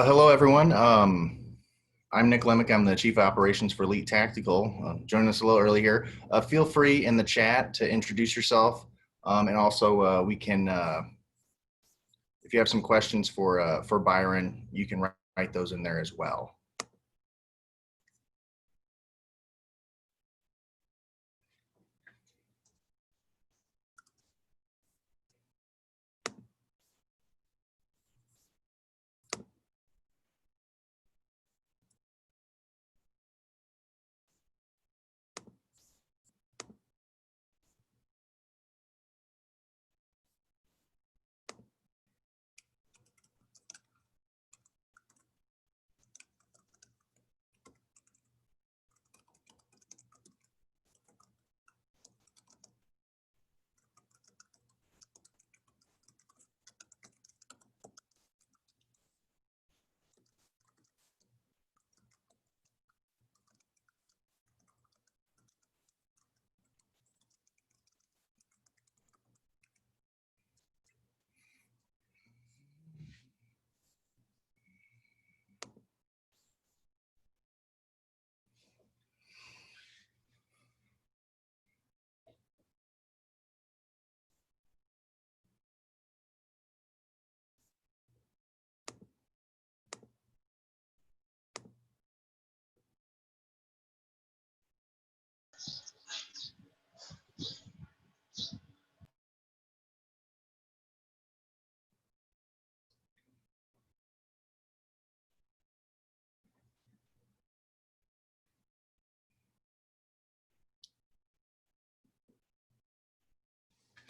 Hello, everyone. I'm Nick Lemick. I'm the Chief Operations for Elite Tactical. Joining us a little early here. Feel free in the chat to introduce yourself, and also we can, if you have some questions for Byron, you can write those in there as well.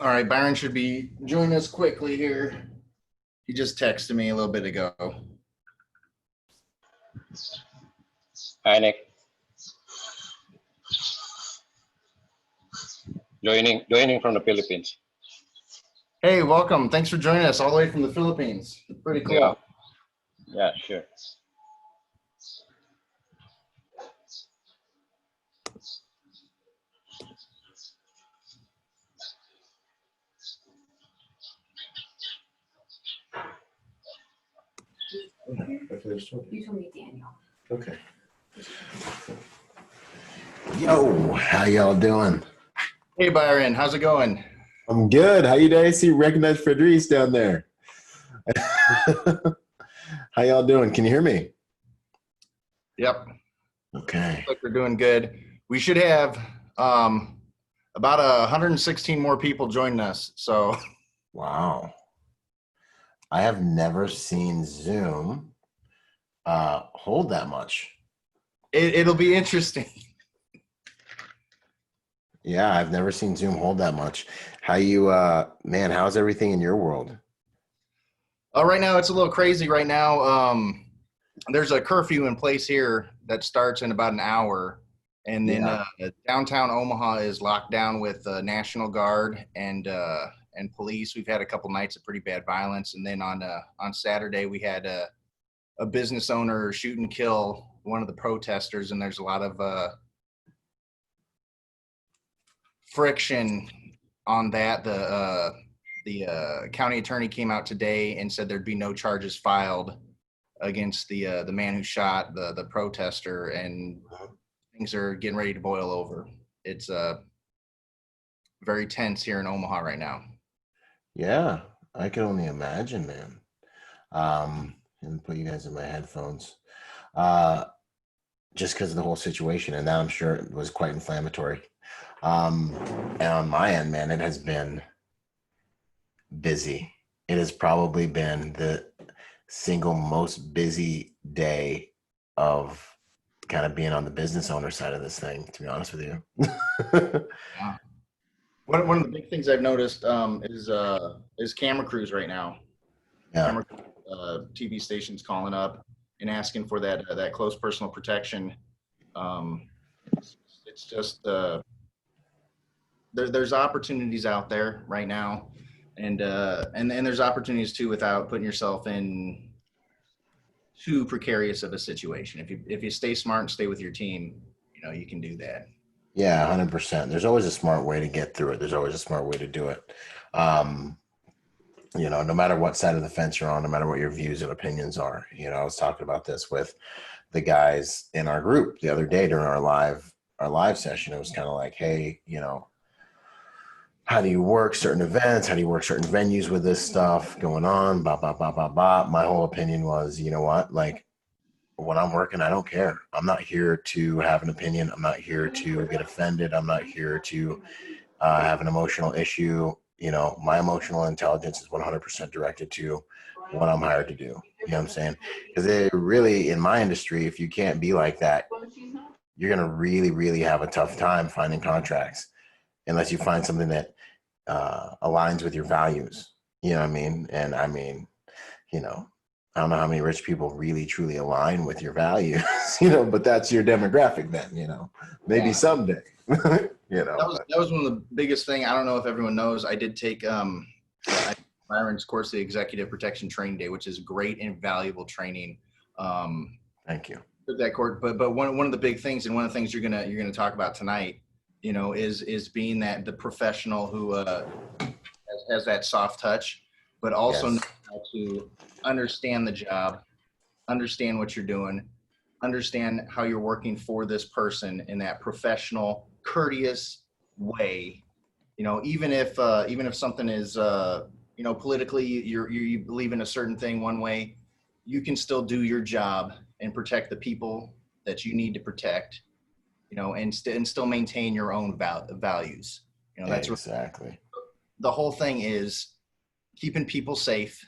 All right, Byron should be joining us quickly here. He just texted me a little bit ago. Hi, Nick. Joining from the Philippines. Hey, welcome. Thanks for joining us all the way from the Philippines. Pretty cool. Yeah, sure. You told me Daniel. Okay. Yo, how y'all doing? Hey, Byron, how's it going? I'm good. How you doing? I see recognize Frederice down there. How y'all doing? Can you hear me? Yep. Okay. Looks like we're doing good. We should have about 116 more people joining us. So, Wow. I have never seen Zoom hold that much. it'll be interesting. Yeah, I've never seen Zoom hold that much. How you, man, how's everything in your world? Right now, it's a little crazy right now. There's a curfew in place here that starts in about an hour. And then downtown Omaha is locked down with National Guard and police. We've had a couple nights of pretty bad violence. And then on Saturday, we had a business owner shoot and kill one of the protesters. And there's a lot of friction on that. The county attorney came out today and said there'd be no charges filed against the man who shot the protester, and things are getting ready to boil over. It's very tense here in Omaha right now. Yeah, I can only imagine, man. And put you guys in my headphones. Just because of the whole situation, and now I'm sure it was quite inflammatory. And on my end, man, it has been busy. It has probably been the single most busy day of kind of being on the business owner side of this thing, to be honest with you. Yeah. One of the big things I've noticed is camera crews right now. Yeah. Camera TV stations calling up and asking for that close personal protection. It's just there's opportunities out there right now, and there's opportunities too without putting yourself in too precarious of a situation. If you stay smart and stay with your team, you can do that. Yeah, 100%. There's always a smart way to get through it. There's always a smart way to do it. no matter what side of the fence you're on, no matter what your views and opinions are. I was talking about this with the guys in our group the other day during our live session. It was kind of like, hey, how do you work certain events? How do you work certain venues with this stuff going on? Blah, blah, blah, blah, blah. My whole opinion was, you know what? Like, when I'm working, I don't care. I'm not here to have an opinion. I'm not here to get offended. I'm not here to have an emotional issue. My emotional intelligence is 100% directed to what I'm hired to do. You know what I'm saying? Because it really, in my industry, if you can't be like that, you're going to really, really have a tough time finding contracts unless you find something that aligns with your values. You know what I mean? And I mean, I don't know how many rich people really truly align with your values, but that's your demographic then, maybe someday, That was one of the biggest thing. I don't know if everyone knows. I did take Byron's course, the Executive Protection Training Day, which is great and valuable training. Thank you. Took that course, but one of the big things, and one of the things you're gonna talk about tonight, is being that the professional who has that soft touch, but also knows how to understand the job, understand what you're doing, understand how you're working for this person in that professional, courteous way. Even if something is politically you believe in a certain thing one way, you can still do your job and protect the people that you need to protect, and still maintain your own values. That's exactly. The whole thing is keeping people safe.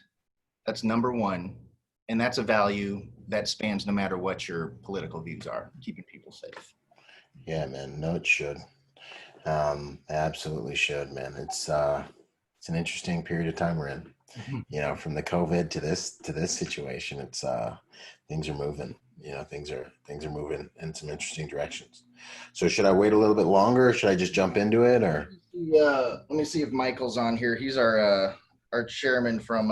That's number one. And that's a value that spans no matter what your political views are, keeping people safe. Yeah, man. No, it should. Absolutely should, man. It's an interesting period of time we're in. From the COVID to this situation, it's things are moving. Things are moving in some interesting directions. So should I wait a little bit longer, or should I just jump into it, or? Let me see if Michael's on here. He's our chairman from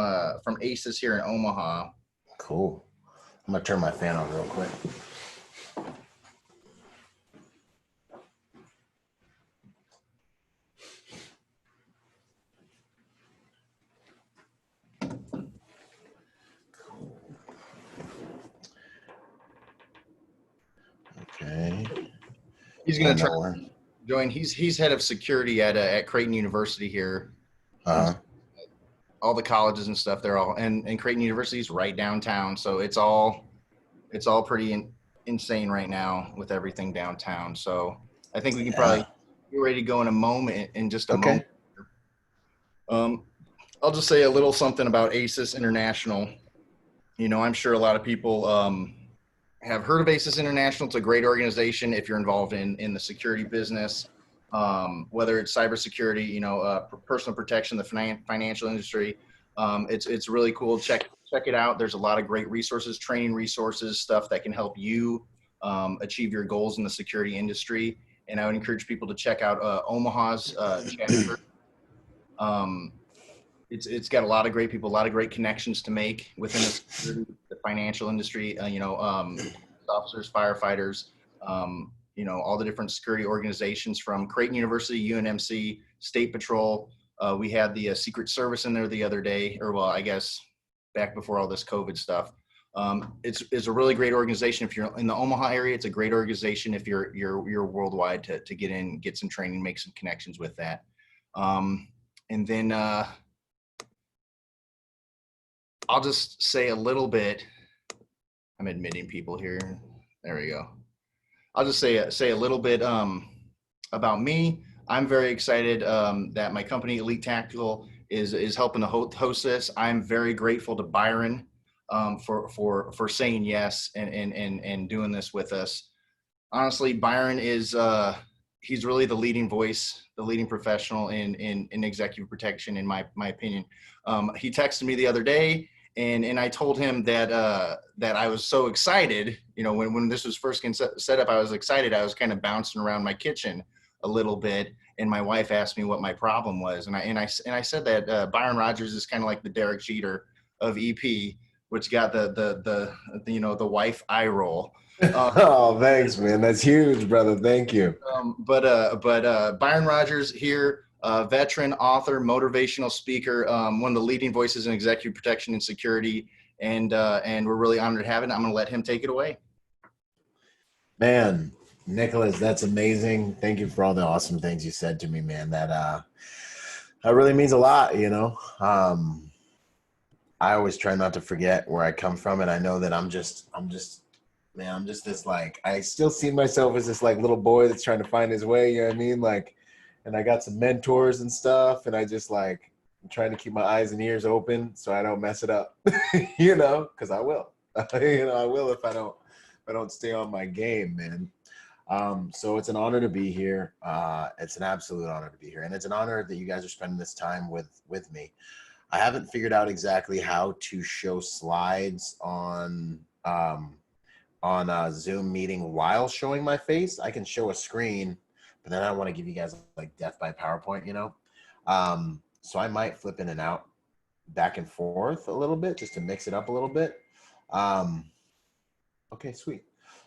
ASIS here in Omaha. Cool. I'm gonna turn my fan on real quick. Okay. He's gonna try to join. He's head of security at Creighton University here. All the colleges and stuff, they're all and Creighton University is right downtown, so it's all pretty insane right now with everything downtown. So I think we can probably get ready to go in a moment, in just a moment. I'll just say a little something about ASIS International. I'm sure a lot of people have heard of ASIS International. It's a great organization if you're involved in the security business, whether it's cybersecurity, personal protection, the financial industry. It's really cool. Check it out. There's a lot of great resources, training resources, stuff that can help you achieve your goals in the security industry. And I would encourage people to check out Omaha's chapter. It's got a lot of great people, a lot of great connections to make within the financial industry, officers, firefighters, all the different security organizations from Creighton University, UNMC, State Patrol. We had the Secret Service in there the other day, or well, I guess back before all this COVID stuff. It's a really great organization. If you're in the Omaha area, it's a great organization. If you're worldwide to get in, get some training, make some connections with that. And then I'll just say a little bit. I'm admitting people here. There we go. I'll just say a little bit about me. I'm very excited that my company Elite Tactical is helping to host this. I'm very grateful to Byron for saying yes and doing this with us. Honestly, Byron is he's really the leading voice, the leading professional in executive protection, in my opinion. He texted me the other day. And I told him that I was so excited, when this was first set up, I was excited. I was kind of bouncing around my kitchen a little bit, and my wife asked me what my problem was, and I said that Byron Rodgers is kind of like the Derek Jeter of EP, which got the wife eye roll. Oh, thanks, man. That's huge, brother. Thank you. But Byron Rodgers here. veteran, author, motivational speaker, one of the leading voices in executive protection and security. And we're really honored to have it. I'm going to let him take it away. Man, Nicholas, that's amazing. Thank you for all the awesome things you said to me, man. That really means a lot, you know. I always try not to forget where I come from, and I know that I'm just this, like, I still see myself as this like little boy that's trying to find his way, you know what I mean? Like, and I got some mentors and stuff, and I just like I'm trying to keep my eyes and ears open so I don't mess it up, you know, because I will. You know, I will if I don't stay on my game, man. So it's an honor to be here. It's an absolute honor to be here, and it's an honor that you guys are spending this time with me. I haven't figured out exactly how to show slides on a Zoom meeting while showing my face. I can show a screen, but then I don't want to give you guys like death by PowerPoint, you know? So I might flip in and out, back and forth a little bit just to mix it up a little bit. Okay, sweet.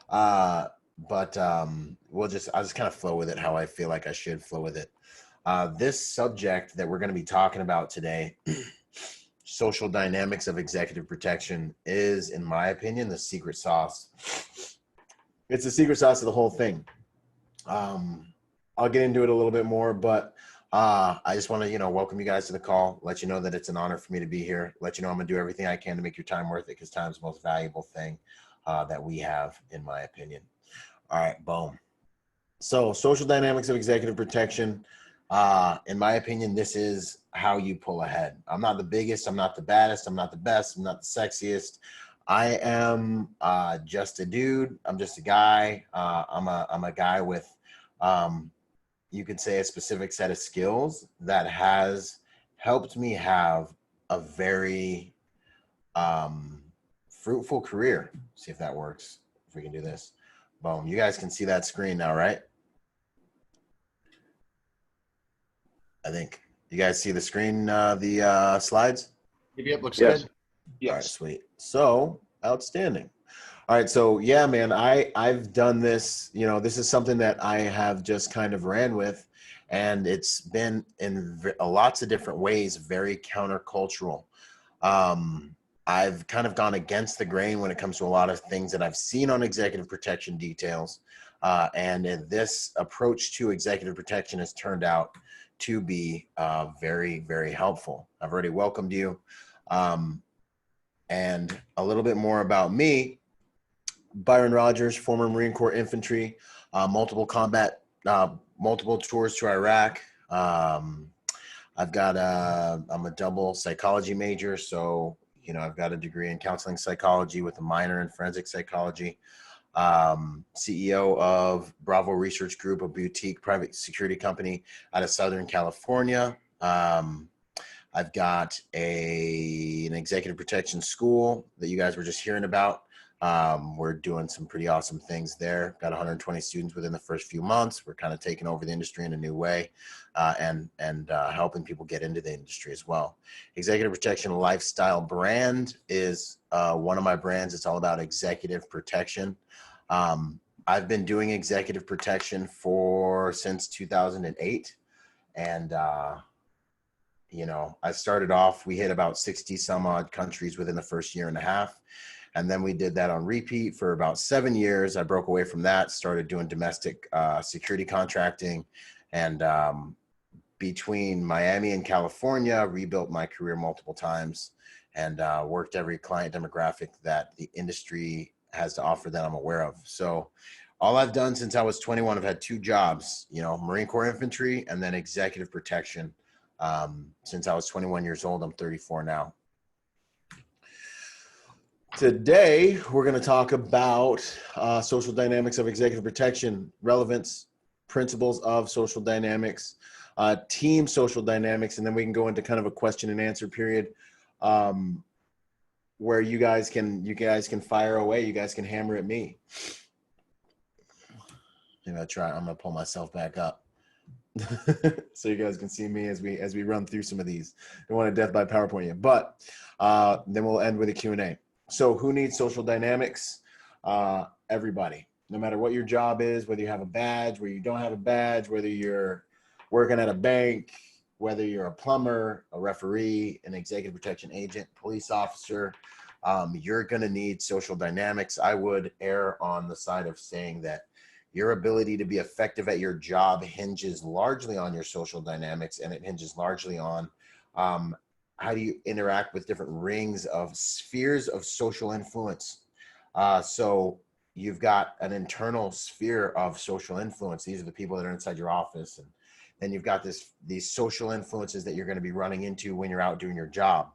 I'll just kind of flow with it how I feel like I should flow with it. This subject that we're going to be talking about today, social dynamics of executive protection, is, in my opinion, the secret sauce. It's the secret sauce of the whole thing. I'll get into it a little bit more, but I just want to, welcome you guys to the call, let you know that it's an honor for me to be here, let you know I'm going to do everything I can to make your time worth it, because time's the most valuable thing that we have, in my opinion. All right, boom. So social dynamics of executive protection, in my opinion, this is how you pull ahead. I'm not the biggest, I'm not the baddest, I'm not the best, I'm not the sexiest. I am just a dude. I'm just a guy. I'm a guy with, you could say, a specific set of skills that has helped me have a very fruitful career. See if that works. If we can do this. Boom. You guys can see that screen now, right? I think you guys see the screen, the slides? Yep, looks Yes. good. Yes. All right, sweet. So outstanding. All right, so yeah, man, I've done this. This is something that I have just kind of ran with, and it's been in lots of different ways very countercultural. I've kind of gone against the grain when it comes to a lot of things that I've seen on executive protection details, and this approach to executive protection has turned out to be very, very helpful. I've already welcomed you. And a little bit more about me. Byron Rodgers, former Marine Corps infantry, multiple combat, multiple tours to Iraq. I'm a double psychology major. So, I've got a degree in counseling psychology with a minor in forensic psychology. CEO of Bravo Research Group, a boutique private security company out of Southern California. I've got an executive protection school that you guys were just hearing about. We're doing some pretty awesome things there. Got 120 students within the first few months. We're kind of taking over the industry in a new way, and helping people get into the industry as well. Executive Protection Lifestyle brand is one of my brands. It's all about executive protection. I've been doing executive protection since 2008, and I started off, we hit about 60 some odd countries within the first year and a half. And then we did that on repeat for about 7 years. I broke away from that, started doing domestic security contracting. And between Miami and California, rebuilt my career multiple times, and worked every client demographic that the industry has to offer that I'm aware of. So all I've done since I was 21, I've had 2 jobs, Marine Corps infantry and then executive protection. Since I was 21 years old, I'm 34 now. Today, we're going to talk about social dynamics of executive protection, relevance, principles of social dynamics, team social dynamics, and then we can go into kind of a question and answer period where you guys can fire away. You guys can hammer at me. I'm going to pull myself back up so you guys can see me as we run through some of these. Don't want to death by PowerPoint yet, but then we'll end with a Q&A. So who needs social dynamics? Everybody, no matter what your job is, whether you have a badge, whether you don't have a badge, whether you're working at a bank, whether you're a plumber, a referee, an executive protection agent, police officer, you're going to need social dynamics. I would err on the side of saying that your ability to be effective at your job hinges largely on your social dynamics, and it hinges largely on how do you interact with different rings of spheres of social influence. So you've got an internal sphere of social influence. These are the people that are inside your office. And then you've got these social influences that you're going to be running into when you're out doing your job.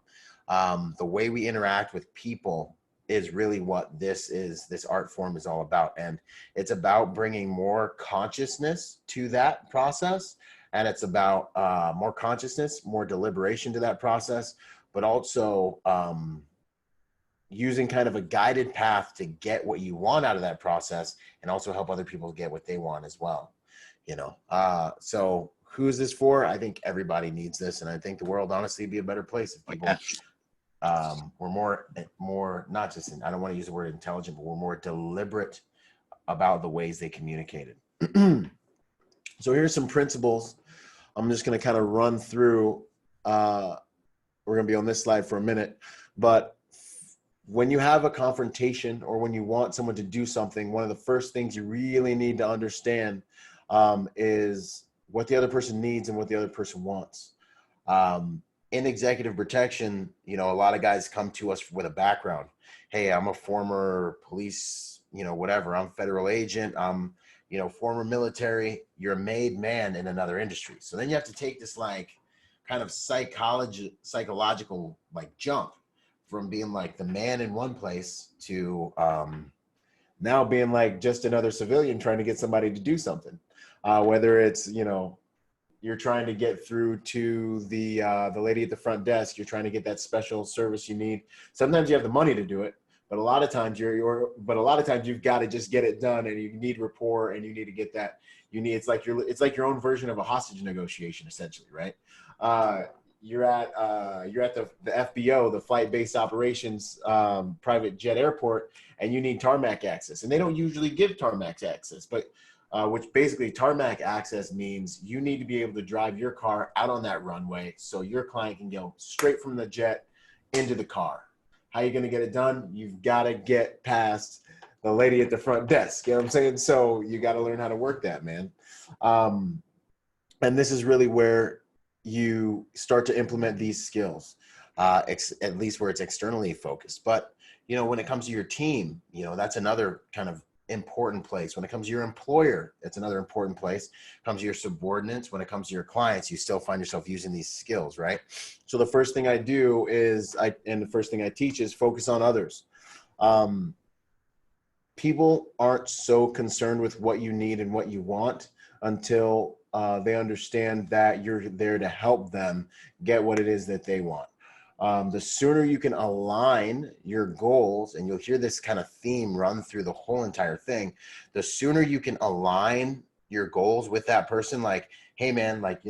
The way we interact with people is really what this art form is all about. And it's about bringing more consciousness to that process. And it's about more consciousness, more deliberation to that process, but also using kind of a guided path to get what you want out of that process, and also help other people get what they want as well. So who's this for? I think everybody needs this. And I think the world honestly would be a better place if people were more, not just, I don't want to use the word intelligent, but we're more deliberate about the ways they communicated. So here's some principles. I'm just going to kind of run through. We're going to be on this slide for a minute, but when you have a confrontation or when you want someone to do something, one of the first things you really need to understand is what the other person needs and what the other person wants. In executive protection, a lot of guys come to us with a background. Hey, I'm a former police, whatever. I'm a federal agent. I'm, former military. You're a made man in another industry. So then you have to take this like kind of psychological like jump from being like the man in one place to now being like just another civilian trying to get somebody to do something. Whether it's, you're trying to get through to the lady at the front desk, you're trying to get that special service you need. Sometimes you have the money to do it, but a lot of times you've got to just get it done, and you need rapport, and you need to get that. It's like your own version of a hostage negotiation, essentially, right? You're at the FBO, the Flight Base Operations private jet airport, and you need tarmac access, and they don't usually give tarmac access, but which basically tarmac access means you need to be able to drive your car out on that runway so your client can go straight from the jet into the car. How are you going to get it done? You've got to get past the lady at the front desk. You know what I'm saying? So you got to learn how to work that, man. And this is really where you start to implement these skills, at least where it's externally focused. But, when it comes to your team, that's another kind of important place. When it comes to your employer, it's another important place. When it comes to your subordinates, when it comes to your clients, you still find yourself using these skills, right? So the first thing I do is, the first thing I teach is focus on others. People aren't so concerned with what you need and what you want until they understand that you're there to help them get what it is that they want. The sooner you can align your goals, and you'll hear this kind of theme run through the whole entire thing, the sooner you can align your goals with that person, like, hey man, like,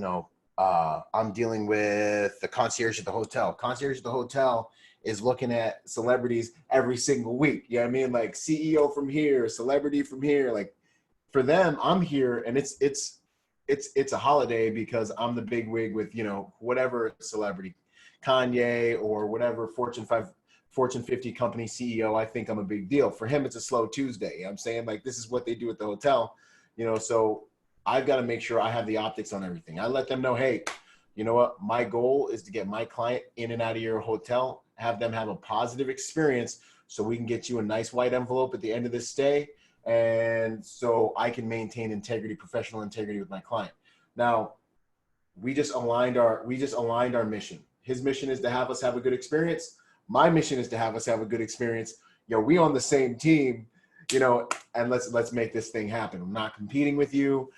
I'm dealing with the concierge at the hotel. Concierge at the hotel is looking at celebrities every single week. You know what I mean? Like CEO from here, celebrity from here. Like for them, I'm here, and it's a holiday because I'm the big wig with, whatever celebrity, Kanye or whatever Fortune 50 company CEO. I think I'm a big deal. For him, it's a slow Tuesday. I'm saying, like, this is what they do at the hotel, so I've got to make sure I have the optics on everything. I let them know, hey, you know what? My goal is to get my client in and out of your hotel, have them have a positive experience so we can get you a nice white envelope at the end of this stay. And so I can maintain integrity, professional integrity with my client. Now, we just aligned our mission. His mission is to have us have a good experience. My mission is to have us have a good experience. We on the same team, and let's make this thing happen. I'm not competing with you.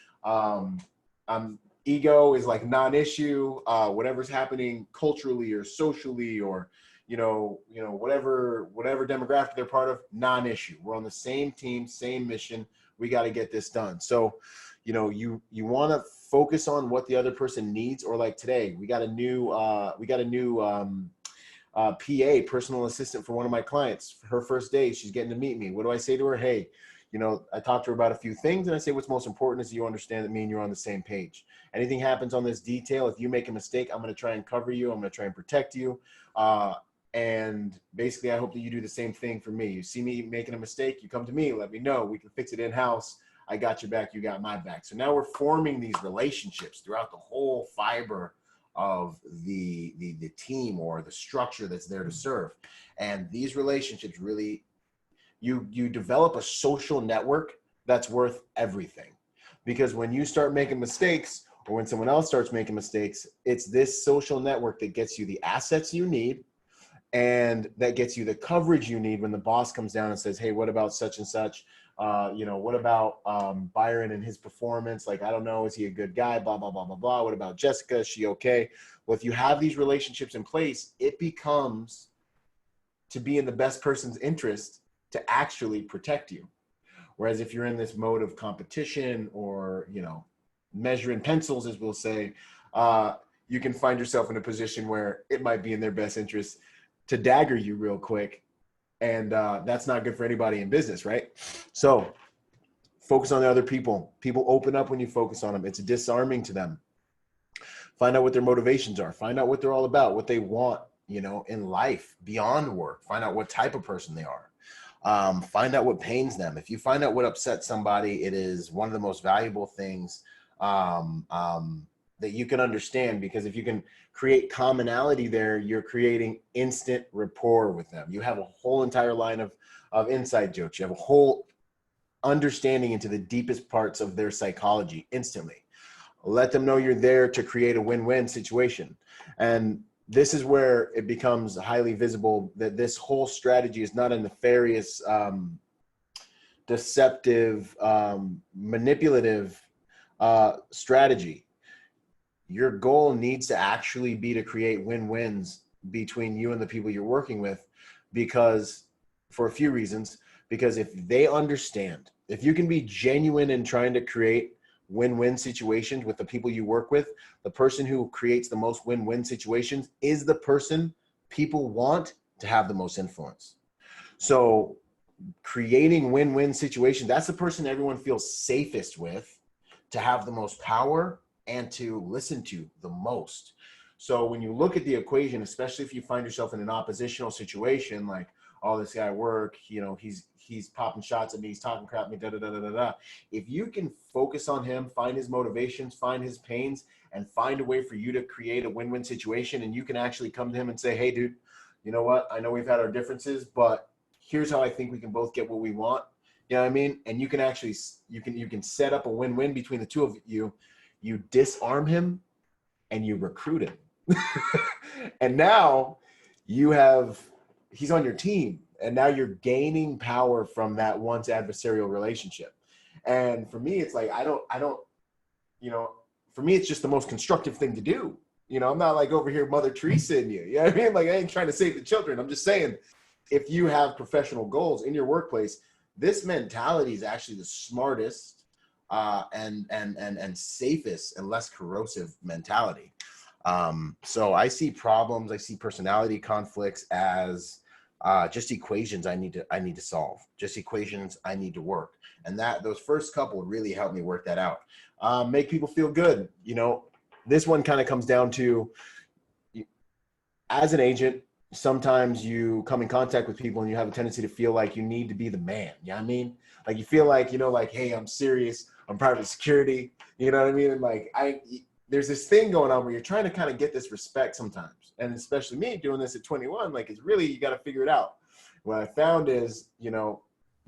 Ego is like non-issue. Whatever's happening culturally or socially or, whatever demographic they're part of, non-issue. We're on the same team, same mission. We got to get this done. So, you want to focus on what the other person needs, or like today, we got a new PA, personal assistant for one of my clients. For her first day, she's getting to meet me. What do I say to her? Hey, You know, I talk to her about a few things, and I say what's most important is you understand that me and you're on the same page. Anything happens on this detail, if you make a mistake, I'm going to try and cover you. I'm going to try and protect you. And basically, I hope that you do the same thing for me. You see me making a mistake, you come to me, let me know. We can fix it in-house. I got your back, you got my back. So now we're forming these relationships throughout the whole fiber of the team or the structure that's there to serve. And these relationships really, you develop a social network that's worth everything. Because when you start making mistakes, or when someone else starts making mistakes, it's this social network that gets you the assets you need, and that gets you the coverage you need when the boss comes down and says, hey, what about such and such? You know, what about Byron and his performance? Like, I don't know, is he a good guy? Blah, blah, blah, blah, blah. What about Jessica? Is she okay? Well, if you have these relationships in place, it becomes to be in the best person's interest to actually protect you. Whereas if you're in this mode of competition or, you know, measuring pencils, as we'll say, you can find yourself in a position where it might be in their best interest to dagger you real quick. And that's not good for anybody in business, right? So focus on the other people. People open up when you focus on them. It's disarming to them. Find out what their motivations are. Find out what they're all about, what they want, you know, in life, beyond work. Find out what type of person they are. Find out what pains them. If you find out what upsets somebody, it is one of the most valuable things that you can understand, because if you can create commonality there, you're creating instant rapport with them. You have a whole entire line of inside jokes. You have a whole understanding into the deepest parts of their psychology instantly. Let them know you're there to create a win-win situation. And this is where it becomes highly visible that this whole strategy is not a nefarious, deceptive, manipulative strategy. Your goal needs to actually be to create win-wins between you and the people you're working with, because for a few reasons. Because if they understand, if you can be genuine in trying to create win-win situations with the people you work with, the person who creates the most win-win situations is the person people want to have the most influence. So creating win-win situations, that's the person everyone feels safest with, to have the most power and to listen to the most. So when you look at the equation, especially if you find yourself in an oppositional situation, like, oh, this guy at work, you know, he's popping shots at me, he's talking crap at me, da da da da da. If you can focus on him, find his motivations, find his pains, and find a way for you to create a win-win situation, and you can actually come to him and say, hey, dude, you know what? I know we've had our differences, but here's how I think we can both get what we want. You know what I mean? And you can actually, you can set up a win-win between the two of you. You disarm him and you recruit him. And now he's on your team, and now you're gaining power from that once adversarial relationship. And for me, it's like, I don't, you know, for me, it's just the most constructive thing to do. You know, I'm not like over here Mother Teresa in you. You know what I mean? Like, I ain't trying to save the children. I'm just saying, if you have professional goals in your workplace, this mentality is actually the smartest and safest and less corrosive mentality. So I see problems, I see personality conflicts as just equations I need to solve, just equations I need to work. And those first couple really helped me work that out. Make people feel good. You know, this one kind of comes down to, as an agent, sometimes you come in contact with people and you have a tendency to feel like you need to be the man. You know what I mean? Like, you feel like, you know, like, hey, I'm serious, I'm private security, you know what I mean? And like, there's this thing going on where you're trying to kind of get this respect sometimes. And especially me doing this at 21, like, it's really, you got to figure it out. What I found is, you know,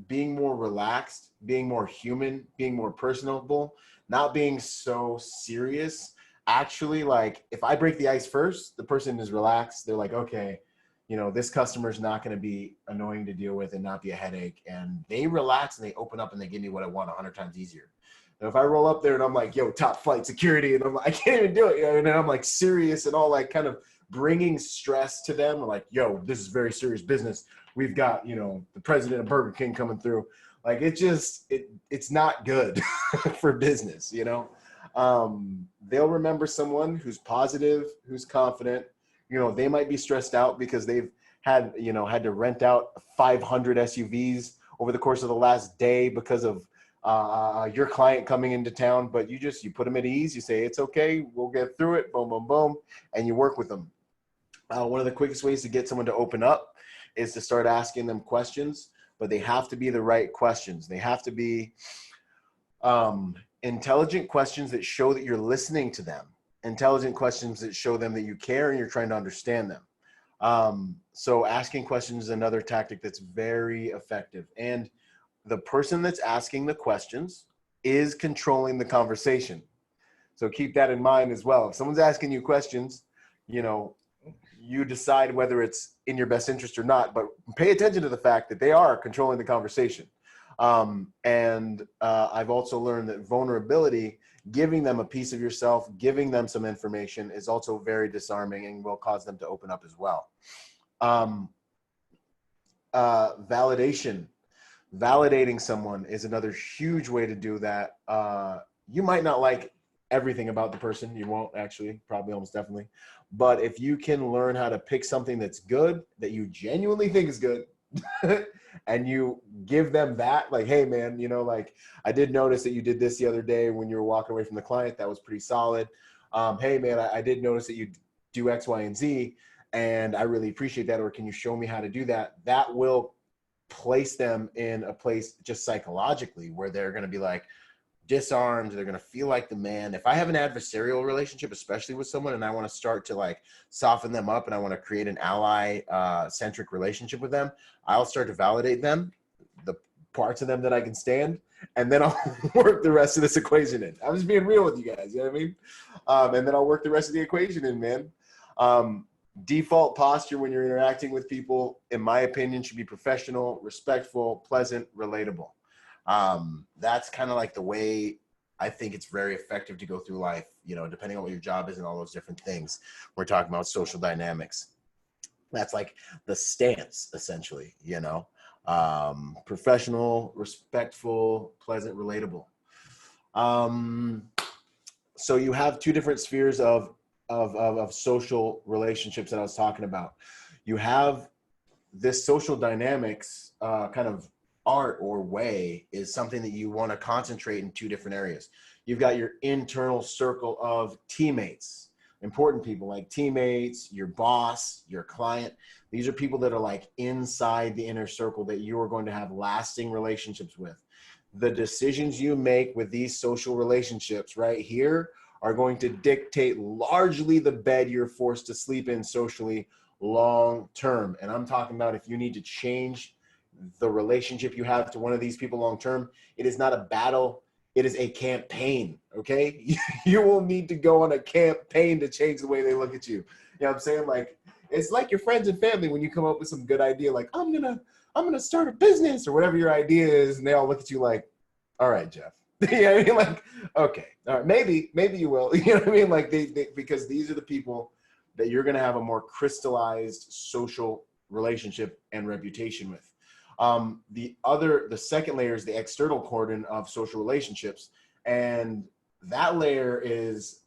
being more relaxed, being more human, being more personable, not being so serious. Actually, like, if I break the ice first, the person is relaxed. They're like, okay, you know, this customer's not going to be annoying to deal with and not be a headache. And they relax and they open up and they give me what I want 100 times easier. And if I roll up there and I'm like, yo, top flight security, and I'm like, I can't even do it, you know, and then I'm like serious and all, like, kind of bringing stress to them, like, yo, this is very serious business. We've got, you know, the president of Burger King coming through. Like, it's not good for business, you know. They'll remember someone who's positive, who's confident. You know, they might be stressed out because they've had to rent out 500 SUVs over the course of the last day because of your client coming into town, but you put them at ease. You say, it's okay, we'll get through it, boom, boom, boom, and you work with them. One of the quickest ways to get someone to open up is to start asking them questions, but they have to be the right questions. They have to be intelligent questions that show that you're listening to them, intelligent questions that show them that you care and you're trying to understand them. So asking questions is another tactic that's very effective. And the person that's asking the questions is controlling the conversation. So keep that in mind as well. If someone's asking you questions, you know, you decide whether it's in your best interest or not, but pay attention to the fact that they are controlling the conversation. I've also learned that vulnerability, giving them a piece of yourself, giving them some information is also very disarming and will cause them to open up as well. Validating someone is another huge way to do that. You might not like everything about the person. You won't actually, probably almost definitely. But if you can learn how to pick something that's good, that you genuinely think is good, and you give them that, like, hey man, you know, like, I did notice that you did this the other day when you were walking away from the client. That was pretty solid. Hey man, I did notice that you do X, Y, and Z, and I really appreciate that. Or can you show me how to do that? That will place them in a place just psychologically where they're going to be like disarmed. They're going to feel like the man. If I have an adversarial relationship, especially with someone, and I want to start to like soften them up and I want to create an ally centric relationship with them, I'll start to validate them, the parts of them that I can stand, and then I'll work the rest of this equation in. I'm just being real with you guys, you know what I mean? And then I'll work the rest of the equation in, man. Default posture when you're interacting with people, in my opinion, should be professional, respectful, pleasant, relatable. That's kind of like the way I think it's very effective to go through life, you know, depending on what your job is and all those different things. We're talking about social dynamics. That's like the stance, essentially, you know, professional, respectful, pleasant, relatable. So you have two different spheres of social relationships that I was talking about. You have this social dynamics kind of art or way is something that you want to concentrate in two different areas. You've got your internal circle of teammates, important people like teammates, your boss, your client. These are people that are like inside the inner circle that you are going to have lasting relationships with. The decisions you make with these social relationships right here are going to dictate largely the bed you're forced to sleep in socially long term. And I'm talking about if you need to change the relationship you have to one of these people long term, it is not a battle, it is a campaign, okay? You will need to go on a campaign to change the way they look at you. You know what I'm saying? Like, it's like your friends and family when you come up with some good idea, like, I'm gonna start a business or whatever your idea is, and they all look at you like, all right, Jeff. You know what I mean? Like, okay, all right, maybe you will. You know what I mean? Like, they because these are the people that you're going to have a more crystallized social relationship and reputation with. The second layer is the external cordon of social relationships, and that layer is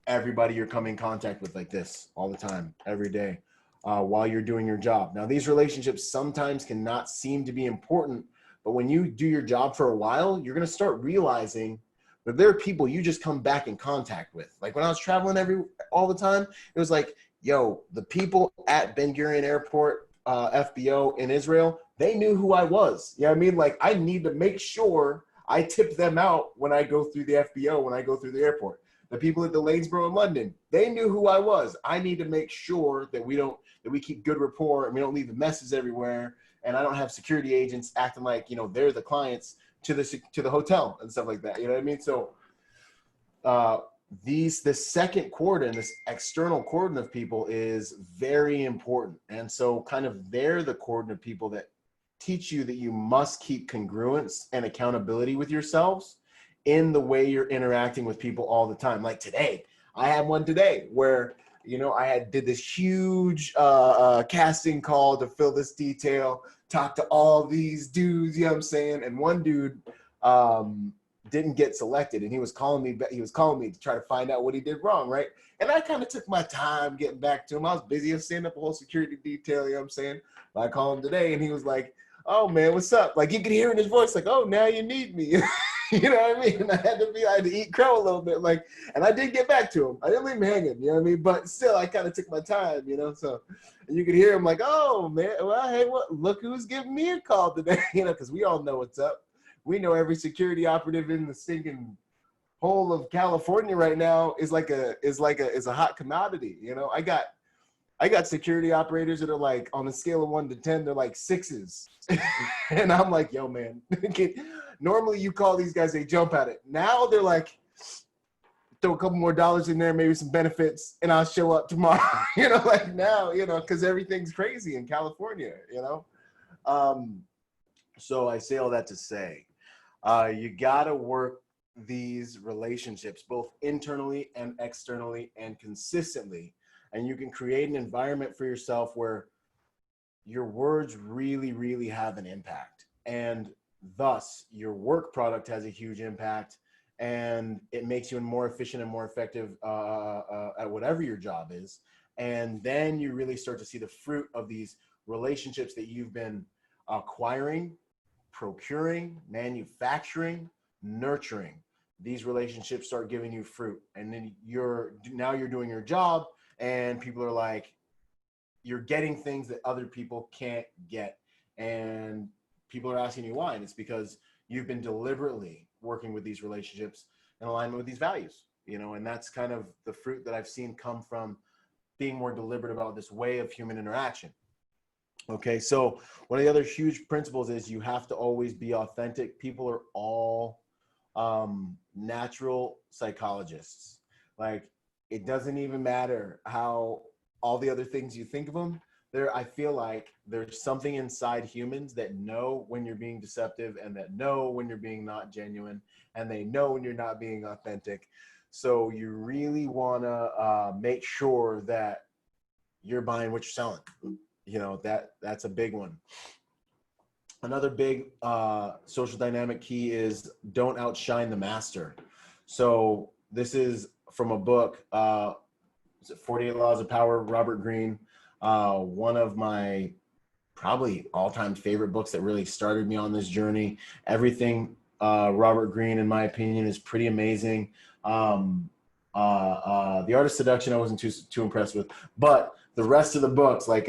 everybody you're coming in contact with, like this, all the time, every day, while you're doing your job. Now, these relationships sometimes cannot seem to be important, but when you do your job for a while, you're going to start realizing that there are people you just come back in contact with. Like when I was traveling all the time, it was like, yo, the people at Ben Gurion Airport, FBO in Israel, they knew who I was. You know what I mean? Like, I need to make sure I tip them out when I go through the FBO, when I go through the airport. The people at the Lanesborough in London, they knew who I was. I need to make sure that we keep good rapport and we don't leave the messes everywhere. And I don't have security agents acting like, you know, they're the clients to the hotel and stuff like that. You know what I mean? So this second cordon, this external cordon of people is very important. And so kind of they're the cordon of people that teach you that you must keep congruence and accountability with yourselves in the way you're interacting with people all the time. Like today, I had one today where, you know, I did this huge casting call to fill this detail, talk to all these dudes, you know what I'm saying? And one dude didn't get selected, and he was calling me to try to find out what he did wrong, right? And I kind of took my time getting back to him. I was busy setting up a whole security detail, you know what I'm saying? But I called him today, and he was like, oh man, what's up? Like you could hear in his voice, like, oh, now you need me. You know what I mean? And I had to eat crow a little bit, like, and I did get back to him. I didn't leave him hanging, you know what I mean? But still, I kind of took my time, you know. So and you could hear him like, oh man, well, hey, look who's giving me a call today, you know, because we all know what's up. We know every security operative in the stinking whole of California right now is a hot commodity, you know. I got security operators that are like on a scale of 1 to 10, they're like 6s. And I'm like, yo, man, normally you call these guys, they jump at it. Now they're like, throw a couple more dollars in there, maybe some benefits, and I'll show up tomorrow. You know, like now, you know, because everything's crazy in California, you know. So I say all that to say, you got to work these relationships both internally and externally and consistently. And you can create an environment for yourself where your words really, really have an impact. And thus, your work product has a huge impact. And it makes you more efficient and more effective at whatever your job is. And then you really start to see the fruit of these relationships that you've been acquiring, procuring, manufacturing, nurturing. These relationships start giving you fruit. And then you're doing your job. And people are like, you're getting things that other people can't get. And people are asking you why. And it's because you've been deliberately working with these relationships in alignment with these values, you know, and that's kind of the fruit that I've seen come from being more deliberate about this way of human interaction. Okay, so one of the other huge principles is you have to always be authentic. People are all natural psychologists. Like, it doesn't even matter how all the other things you think of them. I feel like there's something inside humans that know when you're being deceptive and that know when you're being not genuine and they know when you're not being authentic. So you really want to make sure that you're buying what you're selling. You know, that's a big one. Another big social dynamic key is don't outshine the master. So this is from a book, 48 Laws of Power, Robert Greene. One of my probably all-time favorite books that really started me on this journey. Everything Robert Greene, in my opinion, is pretty amazing. The Art of Seduction I wasn't too impressed with, but the rest of the books, like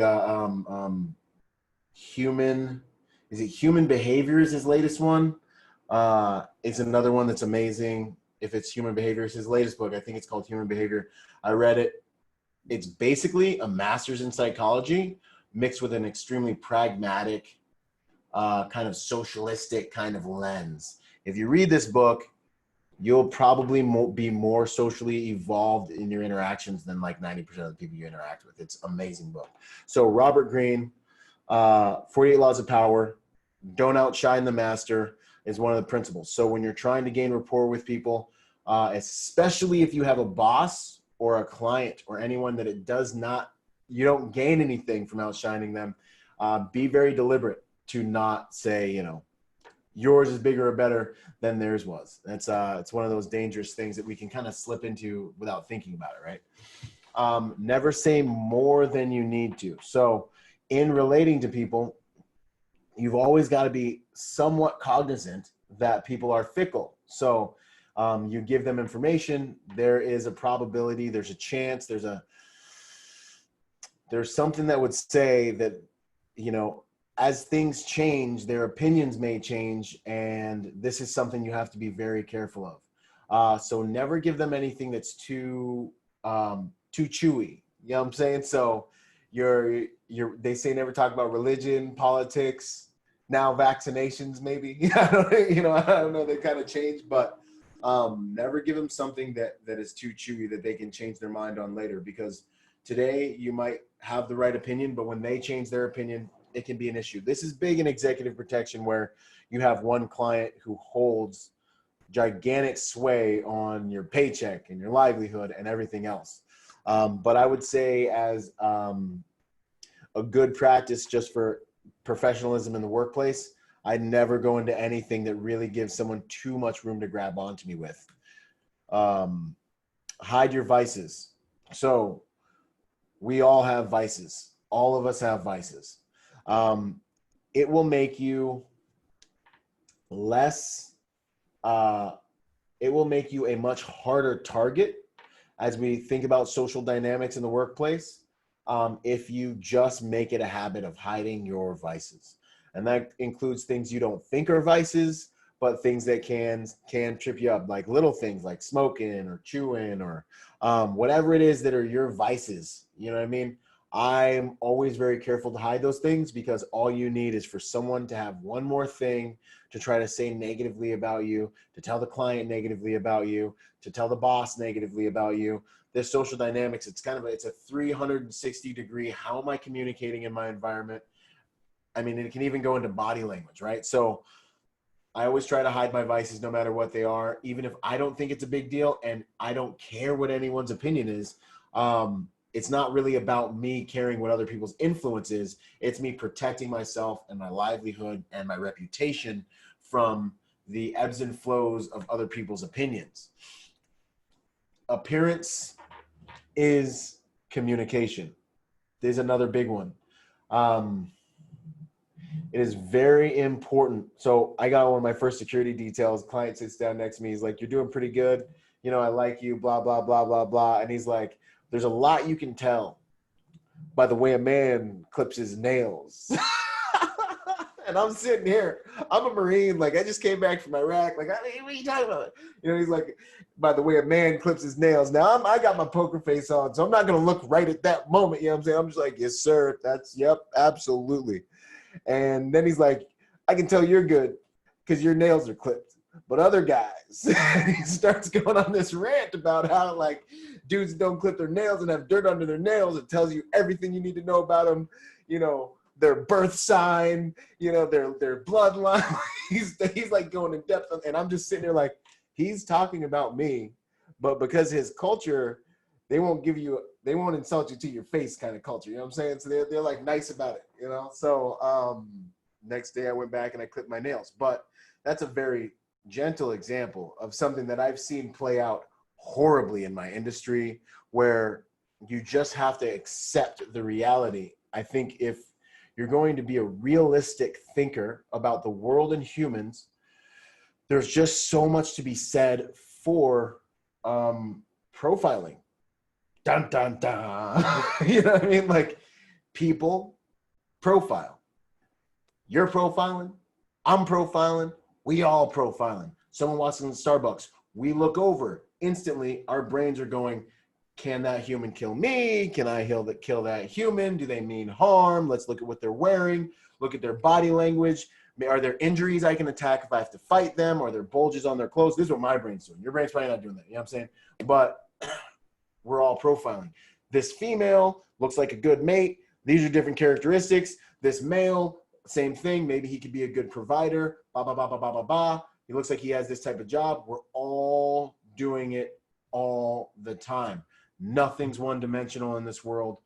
Human Behavior is his latest one. It's another one that's amazing. If it's Human Behavior, it's his latest book. I think it's called Human Behavior. I read it. It's basically a master's in psychology mixed with an extremely pragmatic, kind of socialistic kind of lens. If you read this book, you'll probably be more socially evolved in your interactions than like 90% of the people you interact with. It's an amazing book. So Robert Greene, 48 Laws of Power, don't outshine the master is one of the principles. So when you're trying to gain rapport with people, especially if you have a boss or a client or anyone that you don't gain anything from outshining them, be very deliberate to not say, you know, yours is bigger or better than theirs was. It's one of those dangerous things that we can kind of slip into without thinking about it, right? Never say more than you need to. So in relating to people, you've always got to be somewhat cognizant that people are fickle. So you give them information, there is a probability, there's a chance, there's something that would say that, you know, as things change, their opinions may change, and this is something you have to be very careful of. So never give them anything that's too chewy. You know what I'm saying? So they say never talk about religion, politics, now vaccinations maybe. I don't know, they kind of changed, but never give them something that is too chewy that they can change their mind on later, because today you might have the right opinion, but when they change their opinion, it can be an issue. This is big in executive protection, where you have one client who holds gigantic sway on your paycheck and your livelihood and everything else. But I would say as a good practice just for professionalism in the workplace, I'd never go into anything that really gives someone too much room to grab onto me with. Hide your vices. So we all have vices. All of us have vices. it will make you less, it will make you a much harder target as we think about social dynamics in the workplace, if you just make it a habit of hiding your vices. And that includes things you don't think are vices, but things that can trip you up, like little things like smoking or chewing or whatever it is that are your vices. You know what I mean? I'm always very careful to hide those things, because all you need is for someone to have one more thing to try to say negatively about you, to tell the client negatively about you, to tell the boss negatively about you. This social dynamics, it's a 360-degree, how am I communicating in my environment? I mean, it can even go into body language, right? So I always try to hide my vices no matter what they are, even if I don't think it's a big deal and I don't care what anyone's opinion is. It's not really about me caring what other people's influence is. It's me protecting myself and my livelihood and my reputation from the ebbs and flows of other people's opinions. Appearance is communication. There's another big one. It is very important. So I got one of my first security details. Client sits down next to me. He's like, "You're doing pretty good. You know, I like you, blah, blah, blah, blah, blah." And he's like, "There's a lot you can tell by the way a man clips his nails." And I'm sitting here. I'm a Marine. Like, I just came back from Iraq. Like, what are you talking about? You know, he's like, "By the way a man clips his nails." Now, I got my poker face on, so I'm not going to look right at that moment. You know what I'm saying? I'm just like, "Yes, sir. Yep, absolutely." And then he's like, "I can tell you're good because your nails are clipped. But other guys," he starts going on this rant about how, like, dudes don't clip their nails and have dirt under their nails. It tells you everything you need to know about them. You know, their birth sign, you know, their bloodline. he's like going in depth. And I'm just sitting there like, he's talking about me, but because his culture, they won't insult you to your face kind of culture. You know what I'm saying? So they're like nice about it, you know? So next day I went back and I clipped my nails. But that's a very gentle example of something that I've seen play out horribly in my industry, where you just have to accept the reality. I think if you're going to be a realistic thinker about the world and humans, there's just so much to be said for profiling. Dun, dun, dun. You know what I mean? Like, people profile. You're profiling. I'm profiling. We all profiling. Someone walks into Starbucks. We look over. Instantly, our brains are going, can that human kill me? Can I kill that human? Do they mean harm? Let's look at what they're wearing. Look at their body language. Are there injuries I can attack if I have to fight them? Are there bulges on their clothes? This is what my brain's doing. Your brain's probably not doing that. You know what I'm saying? But we're all profiling. This female looks like a good mate. These are different characteristics. This male, same thing. Maybe he could be a good provider. Ba, ba, ba, ba, ba, ba, ba. He looks like he has this type of job. We're all doing it all the time. Nothing's one-dimensional in this world.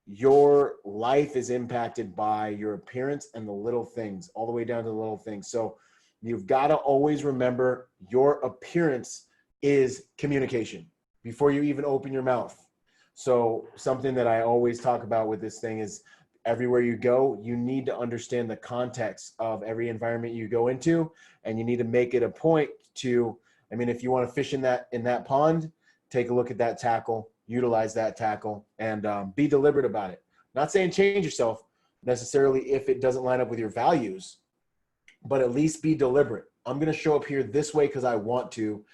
Your life is impacted by your appearance and the little things, all the way down to the little things. So you've got to always remember your appearance is communication before you even open your mouth. So something that I always talk about with this thing is, everywhere you go, you need to understand the context of every environment you go into, and you need to make it a point to, I mean, if you want to fish in that pond, take a look at that tackle, utilize that tackle, and be deliberate about it. Not saying change yourself necessarily if it doesn't line up with your values, but at least be deliberate. I'm going to show up here this way because I want to,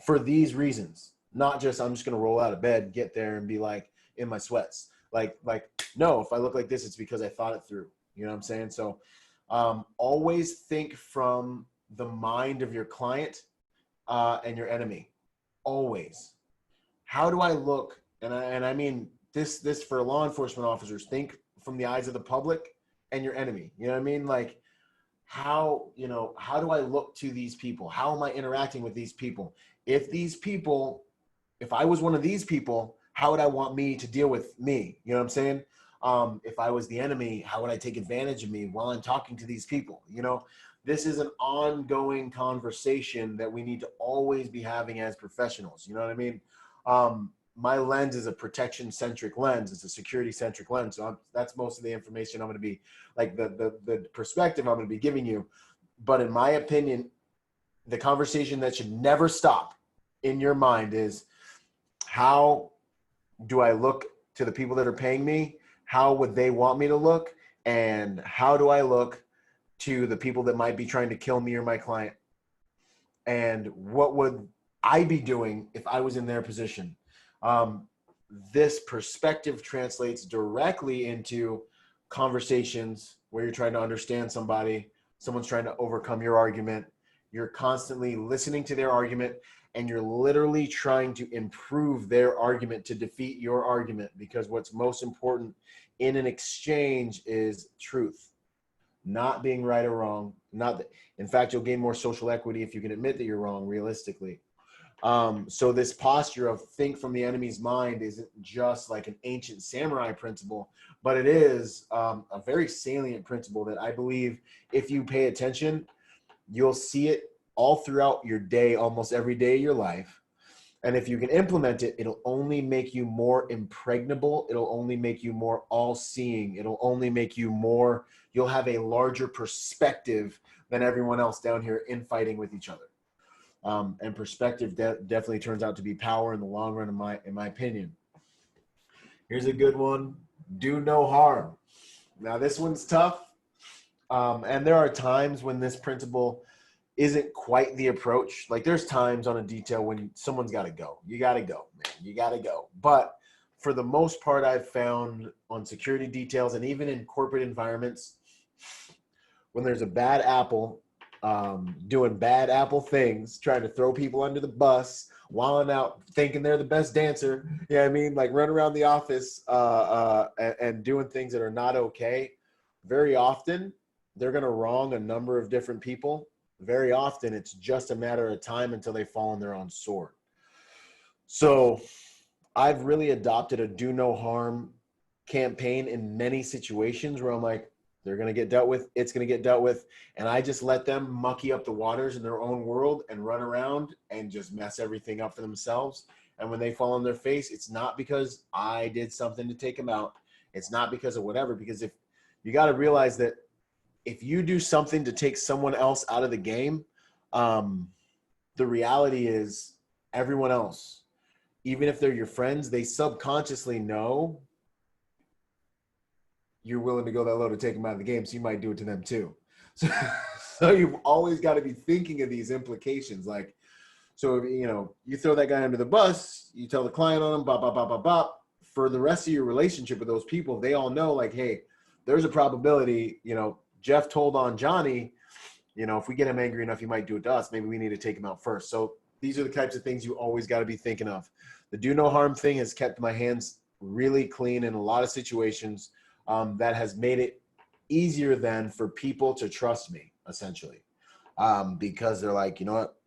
for these reasons. Not just, I'm just going to roll out of bed, get there, and be like in my sweats. Like, no, if I look like this, it's because I thought it through. You know what I'm saying? So always think from the mind of your client and your enemy. Always. How do I look? And I mean this for law enforcement officers, think from the eyes of the public and your enemy. You know what I mean? Like, how do I look to these people? How am I interacting with these people? If I was one of these people, how would I want me to deal with me? You know what I'm saying? If I was the enemy, how would I take advantage of me while I'm talking to these people? You know, this is an ongoing conversation that we need to always be having as professionals. You know what I mean? my lens is a protection centric lens. It's a security centric lens. So that's most of the information I'm going to be like the perspective I'm going to be giving you. But in my opinion, the conversation that should never stop in your mind is, how do I look to the people that are paying me? How would they want me to look? And how do I look to the people that might be trying to kill me or my client? And what would I be doing if I was in their position? This perspective translates directly into conversations where you're trying to understand somebody, someone's trying to overcome your argument. You're constantly listening to their argument, and you're literally trying to improve their argument to defeat your argument, because what's most important in an exchange is truth, not being right or wrong. Not that, in fact, you'll gain more social equity if you can admit that you're wrong realistically. So this posture of think from the enemy's mind isn't just like an ancient samurai principle, but it is a very salient principle that I believe if you pay attention, you'll see it all throughout your day, almost every day of your life. And if you can implement it, it'll only make you more impregnable. It'll only make you more all-seeing. It'll only make you more, you'll have a larger perspective than everyone else down here infighting with each other. And perspective definitely turns out to be power in the long run, in my opinion. Here's a good one. Do no harm. Now this one's tough. And there are times when this principle isn't quite the approach. Like there's times on a detail when someone's got to go. You got to go, man. You got to go. But for the most part, I've found on security details and even in corporate environments, when there's a bad apple doing bad apple things, trying to throw people under the bus, wilding out, thinking they're the best dancer, you know what I mean? Like run around the office and doing things that are not okay. Very often, they're going to wrong a number of different people. Very often, it's just a matter of time until they fall on their own sword. So I've really adopted a do no harm campaign in many situations where I'm like, they're going to get dealt with. It's going to get dealt with. And I just let them mucky up the waters in their own world and run around and just mess everything up for themselves. And when they fall on their face, it's not because I did something to take them out. It's not because of whatever, because if you got to realize that if you do something to take someone else out of the game, the reality is everyone else, even if they're your friends, they subconsciously know you're willing to go that low to take them out of the game. So you might do it to them too. So you've always got to be thinking of these implications. Like, so, you know, you throw that guy under the bus, you tell the client on him, bop, bop, bop, bop, bop. For the rest of your relationship with those people, they all know like, hey, there's a probability, you know, Jeff told on Johnny, you know, if we get him angry enough, he might do it to us. Maybe we need to take him out first. So these are the types of things you always got to be thinking of. The do no harm thing has kept my hands really clean in a lot of situations. That has made it easier then for people to trust me, essentially, because they're like, you know what,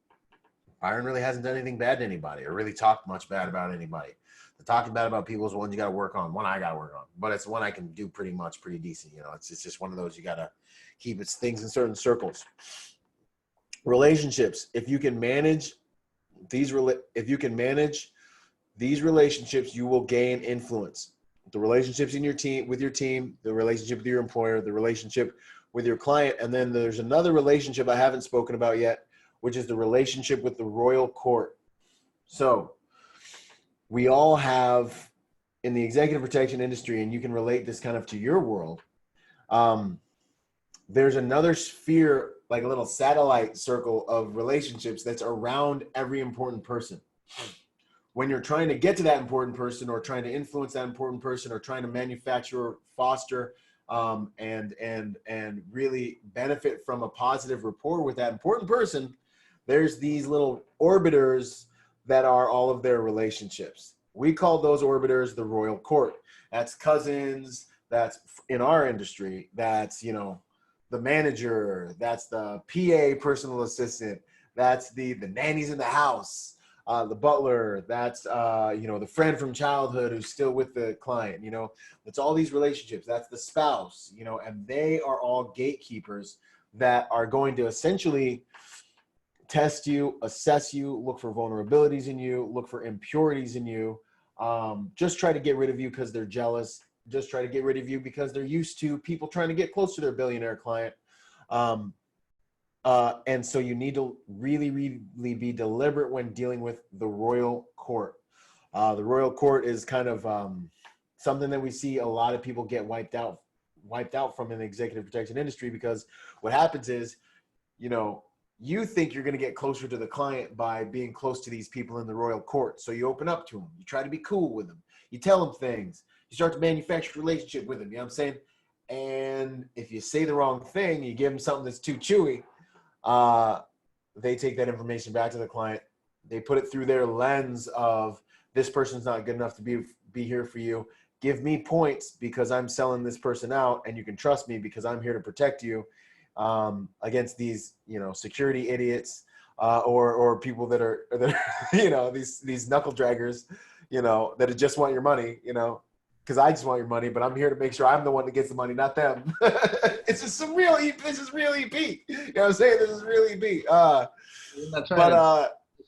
Byron really hasn't done anything bad to anybody or really talked much bad about anybody. The talking bad about people is one you got to work on, one I got to work on, but it's one I can do pretty decent. You know, it's just one of those you got to keep its things in certain circles. Relationships, if you can manage these relationships, you will gain influence. The relationships in your team, with your team, the relationship with your employer, the relationship with your client. And then there's another relationship I haven't spoken about yet, which is the relationship with the royal court. So we all have in the executive protection industry, and you can relate this kind of to your world. There's another sphere, like a little satellite circle of relationships that's around every important person. When you're trying to get to that important person or trying to influence that important person or trying to manufacture or foster and really benefit from a positive rapport with that important person, there's these little orbiters that are all of their relationships. We call those orbiters the royal court. That's cousins, that's in our industry, that's, you know, the manager, that's the PA personal assistant, that's the nannies in the house, the butler, that's, you know, the friend from childhood who's still with the client, you know, it's all these relationships. That's the spouse, you know, and they are all gatekeepers that are going to essentially test you, assess you, look for vulnerabilities in you, look for impurities in you, just try to get rid of you because they're jealous. Just try to get rid of you because they're used to people trying to get close to their billionaire client. And so you need to really, really be deliberate when dealing with the royal court. The royal court is kind of something that we see a lot of people get wiped out from in the executive protection industry, because what happens is, you think you're going to get closer to the client by being close to these people in the royal court. So you open up to them. You try to be cool with them. You tell them things. You start to manufacture a relationship with them. You know what I'm saying? And if you say the wrong thing, you give them something that's too chewy, they take that information back to the client. They put it through their lens of, this person's not good enough to be here for you. Give me points because I'm selling this person out, and you can trust me because I'm here to protect you against these, security idiots or people that are these knuckle draggers, that just want your money, because I just want your money, but I'm here to make sure I'm the one that gets the money, not them. This is real EP. You know what I'm saying? This is real EP.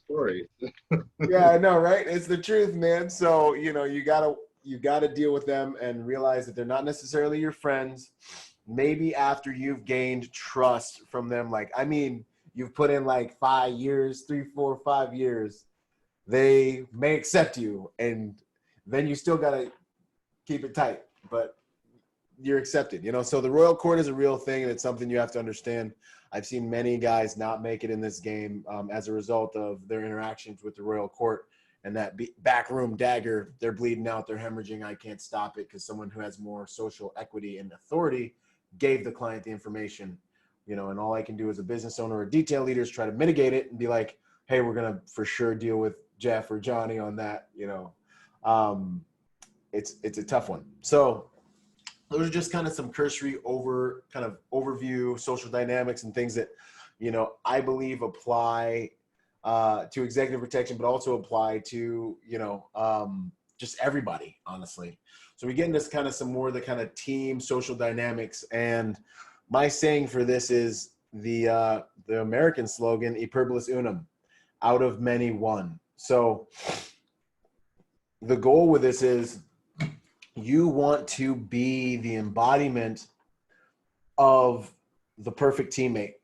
Story. Yeah, I know, right? It's the truth, man. So, you gotta deal with them and realize that they're not necessarily your friends. Maybe after you've gained trust from them, you've put in 5 years, 3, 4, 5 years, they may accept you, and then you still gotta keep it tight, but you're accepted, So the royal court is a real thing, and it's something you have to understand. I've seen many guys not make it in this game as a result of their interactions with the royal court, and that backroom dagger, they're bleeding out, they're hemorrhaging. I can't stop it because someone who has more social equity and authority gave the client the information, and all I can do as a business owner or detail leader is try to mitigate it and be like, hey, we're going to for sure deal with Jeff or Johnny on that. It's a tough one. So those are just kind of some cursory overview, social dynamics and things that, I believe apply to executive protection, but also apply to, just everybody, honestly. So we get into some more of the kind of team social dynamics. And my saying for this is the American slogan, "E pluribus unum," out of many one. So the goal with this is, you want to be the embodiment of the perfect teammate.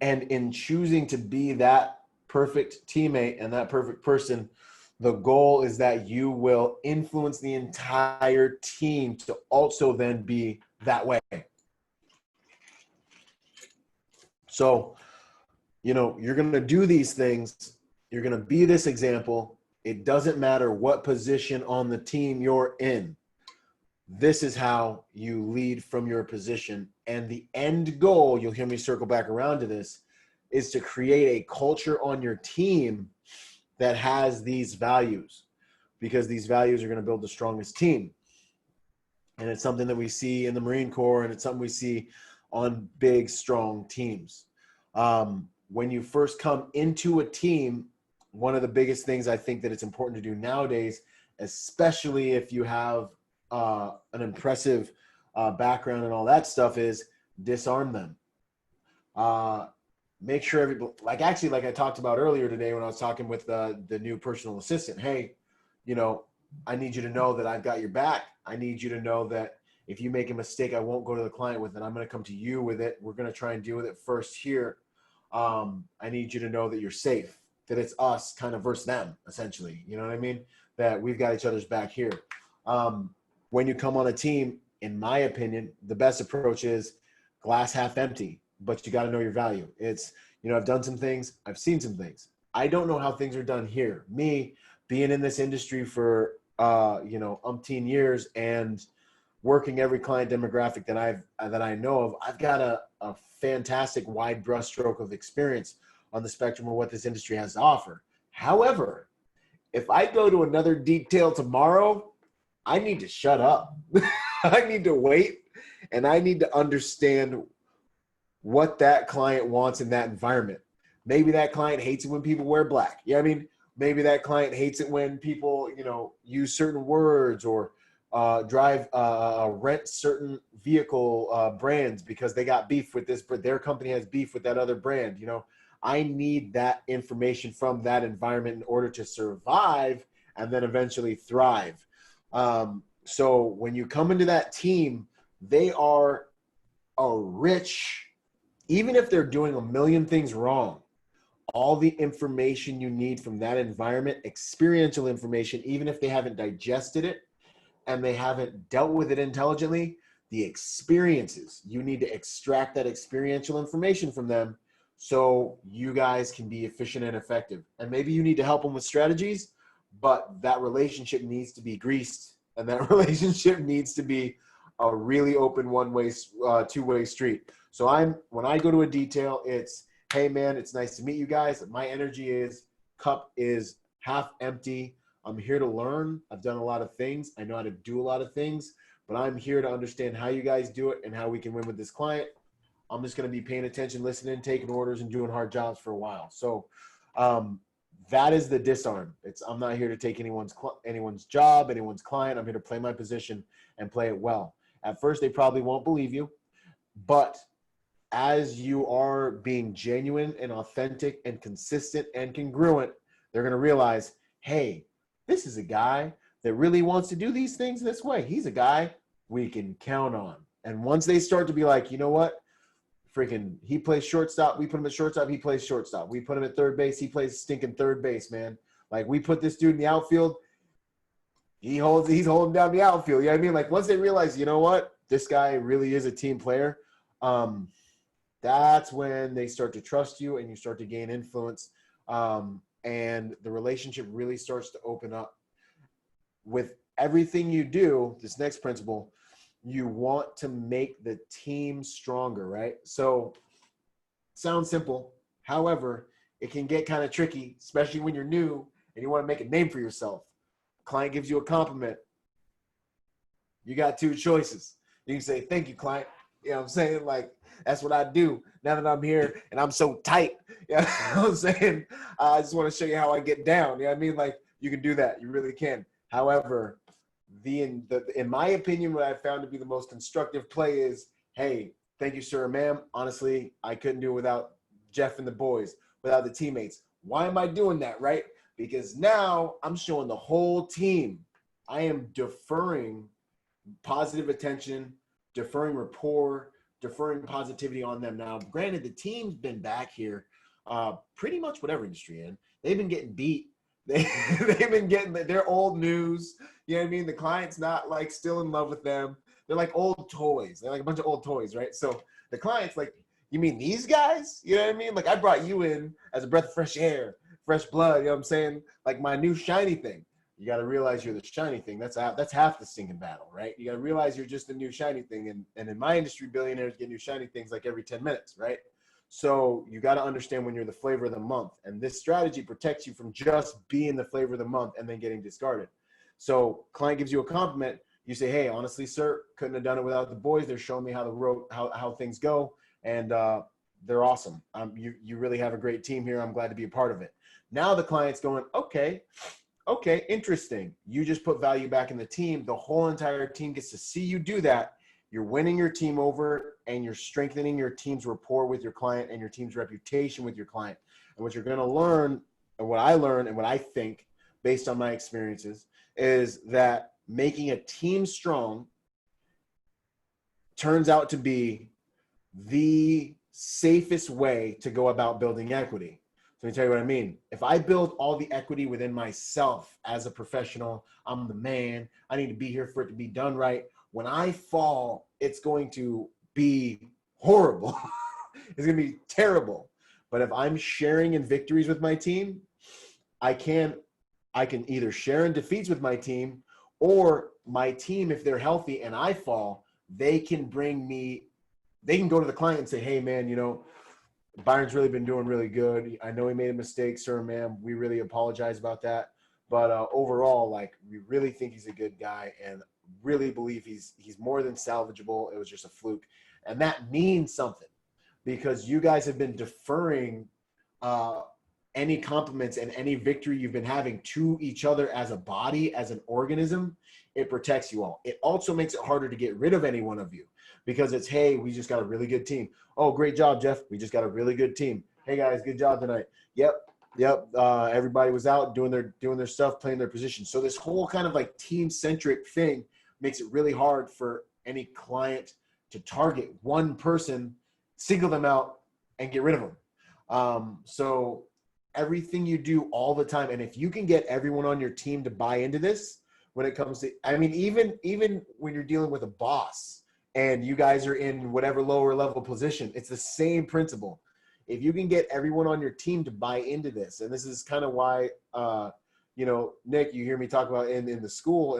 And in choosing to be that perfect teammate and that perfect person, the goal is that you will influence the entire team to also then be that way. So, you're going to do these things. You're going to be this example. It doesn't matter what position on the team you're in. This is how you lead from your position. And the end goal, you'll hear me circle back around to this, is to create a culture on your team that has these values, because these values are going to build the strongest team. And it's something that we see in the Marine Corps, and it's something we see on big, strong teams. When you first come into a team, one of the biggest things I think that it's important to do nowadays, especially if you have an impressive background and all that stuff, is disarm them. Make sure everybody, like I talked about earlier today when I was talking with the new personal assistant, hey, I need you to know that I've got your back. I need you to know that if you make a mistake, I won't go to the client with it. I'm going to come to you with it. We're going to try and deal with it first here. I need you to know that you're safe, that it's us kind of versus them, essentially. You know what I mean? That we've got each other's back here. When you come on a team, in my opinion, the best approach is glass half empty, but you got to know your value. It's, I've done some things, I've seen some things. I don't know how things are done here. Me being in this industry for, umpteen years and working every client demographic that I know of, I've got a fantastic wide brushstroke of experience on the spectrum of what this industry has to offer. However, if I go to another detail tomorrow, I need to shut up. I need to wait, and I need to understand what that client wants in that environment. Maybe that client hates it when people wear black. You know what I mean? Maybe that client hates it when people, use certain words or rent certain vehicle brands because they got beef with this, but their company has beef with that other brand. I need that information from that environment in order to survive and then eventually thrive. So when you come into that team, they are a rich, even if they're doing a million things wrong, all the information you need from that environment, experiential information, even if they haven't digested it and they haven't dealt with it intelligently, the experiences, you need to extract that experiential information from them so you guys can be efficient and effective. And maybe you need to help them with strategies, but that relationship needs to be greased, and that relationship needs to be a really open one-way, two-way street. So when I go to a detail, it's, hey man, it's nice to meet you guys. My cup is half empty. I'm here to learn. I've done a lot of things. I know how to do a lot of things, but I'm here to understand how you guys do it and how we can win with this client. I'm just going to be paying attention, listening, taking orders, and doing hard jobs for a while. So that is the disarm. I'm not here to take anyone's job, anyone's client. I'm here to play my position and play it well. At first, they probably won't believe you, but as you are being genuine and authentic and consistent and congruent, they're going to realize, hey, this is a guy that really wants to do these things this way. He's a guy we can count on. And once they start to be like, you know what? Freaking, he plays shortstop. We put him at shortstop. He plays shortstop. We put him at third base. He plays stinking third base, man. Like, we put this dude in the outfield. He's holding down the outfield. You know what I mean? Like, once they realize, you know what? This guy really is a team player. That's when they start to trust you and you start to gain influence. And the relationship really starts to open up. With everything you do, this next principle, you want to make the team stronger, right? So sounds simple. However, it can get kind of tricky, especially when you're new and you want to make a name for yourself. Client gives you a compliment. You got two choices. You can say, thank you, client. You know what I'm saying? Like, that's what I do now that I'm here and I'm so tight. You know what I'm saying? I just want to show you how I get down. You know what I mean? Like, you can do that. You really can. However, in my opinion, what I found to be the most constructive play is, hey, thank you, sir, ma'am. Honestly, I couldn't do it without Jeff and the boys, without the teammates. Why am I doing that, right? Because now I'm showing the whole team. I am deferring positive attention, deferring rapport, deferring positivity on them. Now, granted, the team's been back here pretty much whatever industry in. They've been getting beat. They've been getting their old news. You know what I mean? The client's not like still in love with them. They're like old toys. They're like a bunch of old toys, right? So the client's like, you mean these guys? You know what I mean? Like, I brought you in as a breath of fresh air, fresh blood. You know what I'm saying? Like my new shiny thing. You got to realize you're the shiny thing. That's half the stinking battle, right? You got to realize you're just the new shiny thing. And in my industry, billionaires get new shiny things like every 10 minutes, right? So you got to understand when you're the flavor of the month. And this strategy protects you from just being the flavor of the month and then getting discarded. So client gives you a compliment. You say, hey, honestly, sir, couldn't have done it without the boys. They're showing me how things go. And they're awesome. You really have a great team here. I'm glad to be a part of it. Now the client's going, okay, interesting. You just put value back in the team. The whole entire team gets to see you do that. You're winning your team over and you're strengthening your team's rapport with your client and your team's reputation with your client. And what you're going to learn, and what I learned and what I think based on my experiences, is that making a team strong turns out to be the safest way to go about building equity. So let me tell you what I mean. If I build all the equity within myself as a professional, I'm the man, I need to be here for it to be done right. When I fall, it's going to be horrible. It's going to be terrible. But if I'm sharing in victories with my team, I can either share in defeats with my team, or my team, if they're healthy and I fall, they can go to the client and say, hey man, you know, Byron's really been doing really good. I know he made a mistake, sir, ma'am. We really apologize about that. But overall, like, we really think he's a good guy and really believe he's more than salvageable. It was just a fluke. And that means something, because you guys have been deferring any compliments and any victory you've been having to each other as a body, as an organism. It protects you all. It also makes it harder to get rid of any one of you, because it's, hey, we just got a really good team. Oh, great job, Jeff. We just got a really good team. Hey guys, good job tonight. Yep. Yep. Everybody was out doing their stuff, playing their position. So this whole kind of like team centric thing makes it really hard for any client to target one person, single them out, and get rid of them. So everything you do all the time, and if you can get everyone on your team to buy into this, when it comes to, I mean, even when you're dealing with a boss and you guys are in whatever lower level position, it's the same principle. If you can get everyone on your team to buy into this, and this is kind of why, you know, Nick, you hear me talk about in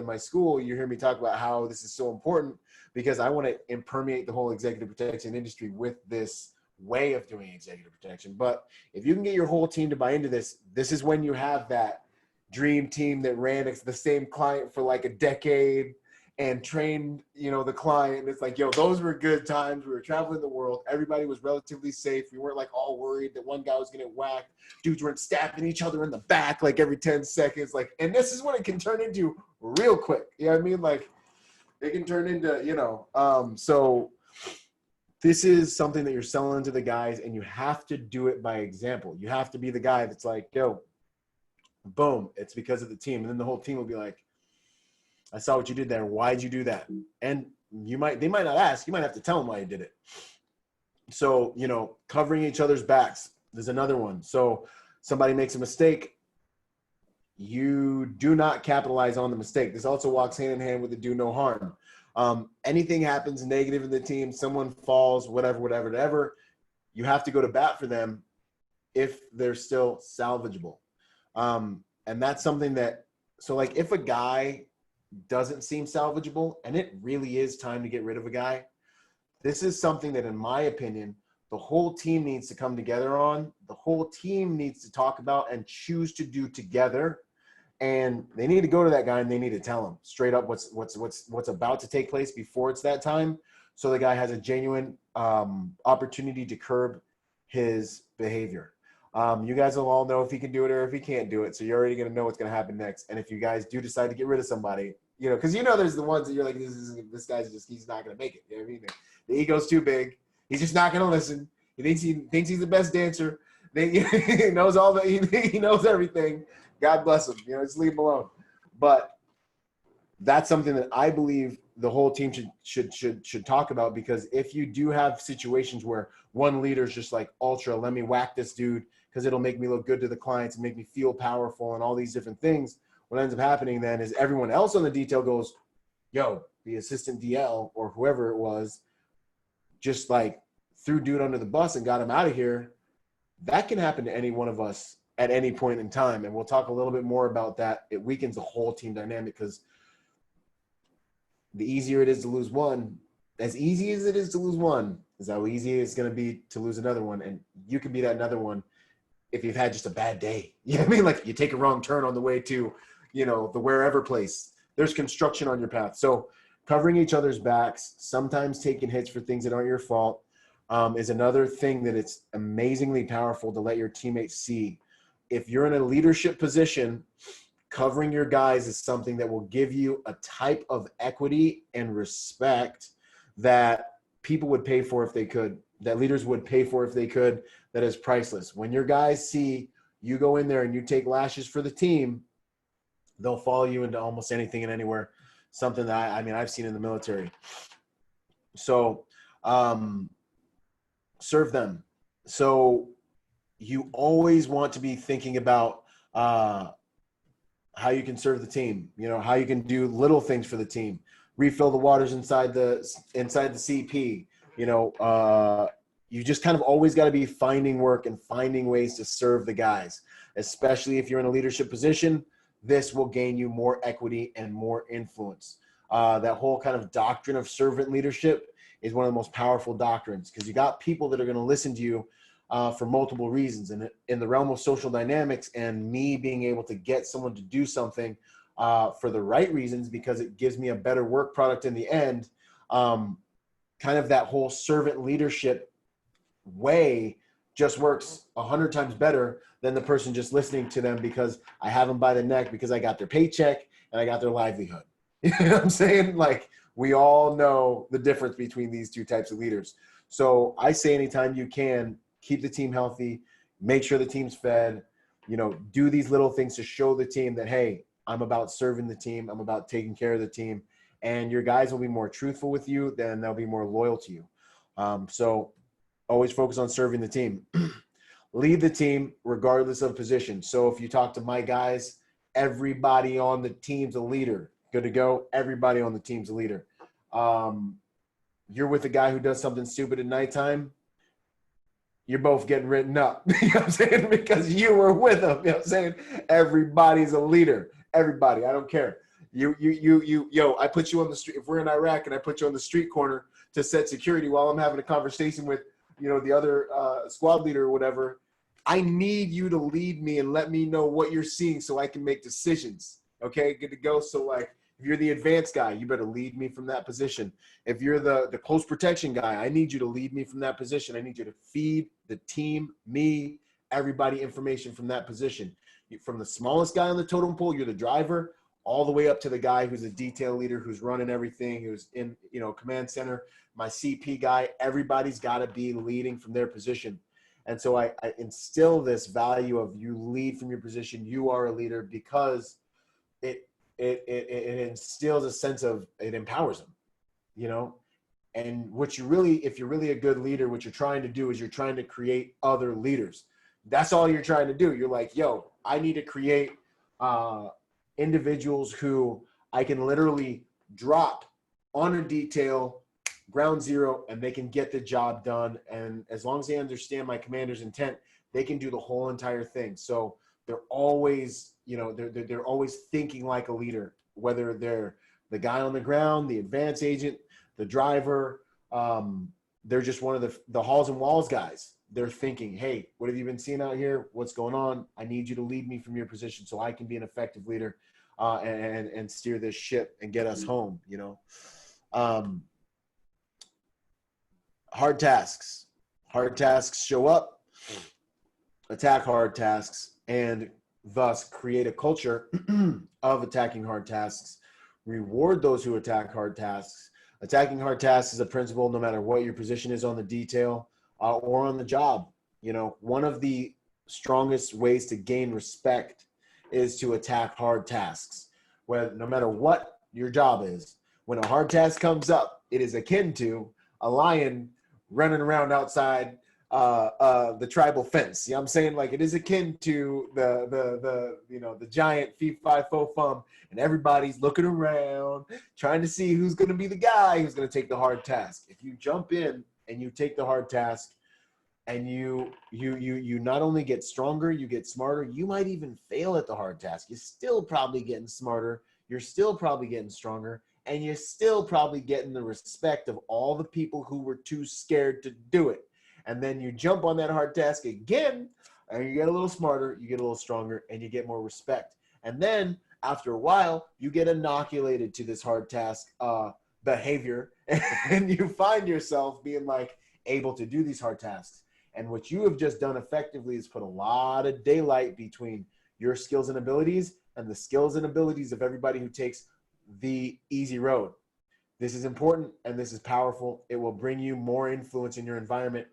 my school, you hear me talk about how this is so important, because I want to impermeate the whole executive protection industry with this way of doing executive protection. But if you can get your whole team to buy into this, this is when you have that dream team that ran the same client for like a decade and trained, you know, the client. And it's like, yo, those were good times. We were traveling the world. Everybody was relatively safe. We weren't like all worried that one guy was going to get whacked. Dudes weren't stabbing each other in the back like every 10 seconds. Like, and this is what it can turn into real quick. You know what I mean? Like, it can turn into, you know, so this is something that you're selling to the guys, and you have to do it by example. You have to be the guy that's like, yo, boom, it's because of the team. And then the whole team will be like, I saw what you did there. Why'd you do that? And they might not ask. You might have to tell them why you did it. So, you know, covering each other's backs. There's another one. So somebody makes a mistake. You do not capitalize on the mistake. This also walks hand in hand with the do no harm. Anything happens negative in the team, someone falls, whatever, you have to go to bat for them if they're still salvageable. And that's something that, so like if a guy doesn't seem salvageable and it really is time to get rid of a guy, this is something that, in my opinion, the whole team needs to come together on. The whole team needs to talk about and choose to do together. And they need to go to that guy and they need to tell him straight up what's about to take place before it's that time. So the guy has a genuine opportunity to curb his behavior. You guys will all know if he can do it or if he can't do it. So you're already going to know what's going to happen next. And if you guys do decide to get rid of somebody, you know, because you know there's the ones that you're like, this guy's just, he's not going to make it. You know what I mean? The ego's too big. He's just not going to listen. He thinks he's the best dancer. He knows all the, he knows everything. God bless him. You know, just leave him alone. But that's something that I believe the whole team should talk about, because if you do have situations where one leader's just like, ultra, let me whack this dude because it'll make me look good to the clients and make me feel powerful and all these different things, what ends up happening then is everyone else on the detail goes, yo, the assistant DL or whoever it was just like threw dude under the bus and got him out of here. That can happen to any one of us at any point in time. And we'll talk a little bit more about that. It weakens the whole team dynamic, because the easier it is to lose one, as easy as it is to lose one, is how easy it's going to be to lose another one. And you can be that another one if you've had just a bad day. You know what I mean? Like you take a wrong turn on the way to, you know, the wherever place. There's construction on your path. So covering each other's backs, sometimes taking hits for things that aren't your fault, is another thing that it's amazingly powerful to let your teammates see. If you're in a leadership position, covering your guys is something that will give you a type of equity and respect that people would pay for if they could, that leaders would pay for if they could, that is priceless. When your guys see you go in there and you take lashes for the team, they'll follow you into almost anything and anywhere, something that I mean, I've seen in the military. So serve them. So you always want to be thinking about how you can serve the team, you know, how you can do little things for the team, refill the waters inside the CP, you know, you just kind of always got to be finding work and finding ways to serve the guys, especially if you're in a leadership position. This will gain you more equity and more influence. That whole kind of doctrine of servant leadership is one of the most powerful doctrines, because you got people that are going to listen to you for multiple reasons. And in the realm of social dynamics and me being able to get someone to do something for the right reasons, because it gives me a better work product in the end, kind of that whole servant leadership way just works 100 times better than the person just listening to them because I have them by the neck because I got their paycheck and I got their livelihood. You know what I'm saying? Like, we all know the difference between these two types of leaders. So I say anytime you can, keep the team healthy, make sure the team's fed, do these little things to show the team that, hey, I'm about serving the team. I'm about taking care of the team. And your guys will be more truthful with you, then they'll be more loyal to you. So always focus on serving the team. Lead the team regardless of position. So if you talk to my guys, everybody on the team's a leader. Good to go. Everybody on the team's a leader. You're with a guy who does something stupid at nighttime, you're both getting written up. You know what I'm saying? Because you were with them. You know what I'm saying? Everybody's a leader. Everybody. I don't care. I put you on the street. If we're in Iraq and I put you on the street corner to set security while I'm having a conversation with, the other squad leader or whatever, I need you to lead me and let me know what you're seeing so I can make decisions. Okay, good to go. So like, if you're the advanced guy, you better lead me from that position. If you're the close protection guy, I need you to lead me from that position. I need you to feed the team, me, everybody information from that position. From the smallest guy on the totem pole, you're the driver, all the way up to the guy who's a detail leader, who's running everything, who's in, command center, my CP guy. Everybody's got to be leading from their position. And so I instill this value of you lead from your position. You are a leader because it instills a sense of, it empowers them, and if you're really a good leader, what you're trying to do is you're trying to create other leaders. That's all you're trying to do. You're like, yo, I need to create individuals who I can literally drop on a detail, ground zero, and they can get the job done. And as long as they understand my commander's intent, they can do the whole entire thing. So they're always, they're always thinking like a leader, whether they're the guy on the ground, the advance agent, the driver. They're just one of the halls and walls guys. They're thinking, hey, what have you been seeing out here? What's going on? I need you to lead me from your position so I can be an effective leader and steer this ship and get us home, Hard tasks. Hard tasks show up, attack hard tasks, and thus create a culture of attacking hard tasks. Reward those who attack hard tasks. Attacking hard tasks is a principle no matter what your position is on the detail or on the job. One of the strongest ways to gain respect is to attack hard tasks. No matter what your job is, when a hard task comes up, it is akin to a lion running around outside the tribal fence. You know what I'm saying? Like, it is akin to the giant fee fi fo fum, and everybody's looking around trying to see who's going to be the guy who's going to take the hard task. If you jump in and you take the hard task and you not only get stronger, you get smarter. You might even fail at the hard task. You're still probably getting smarter. You're still probably getting stronger. And you're still probably getting the respect of all the people who were too scared to do it. And then you jump on that hard task again, and you get a little smarter, you get a little stronger, and you get more respect. And then after a while, you get inoculated to this hard task behavior, and you find yourself being like able to do these hard tasks. And what you have just done effectively is put a lot of daylight between your skills and abilities and the skills and abilities of everybody who takes the easy road. This is important and this is powerful. It will bring you more influence in your environment,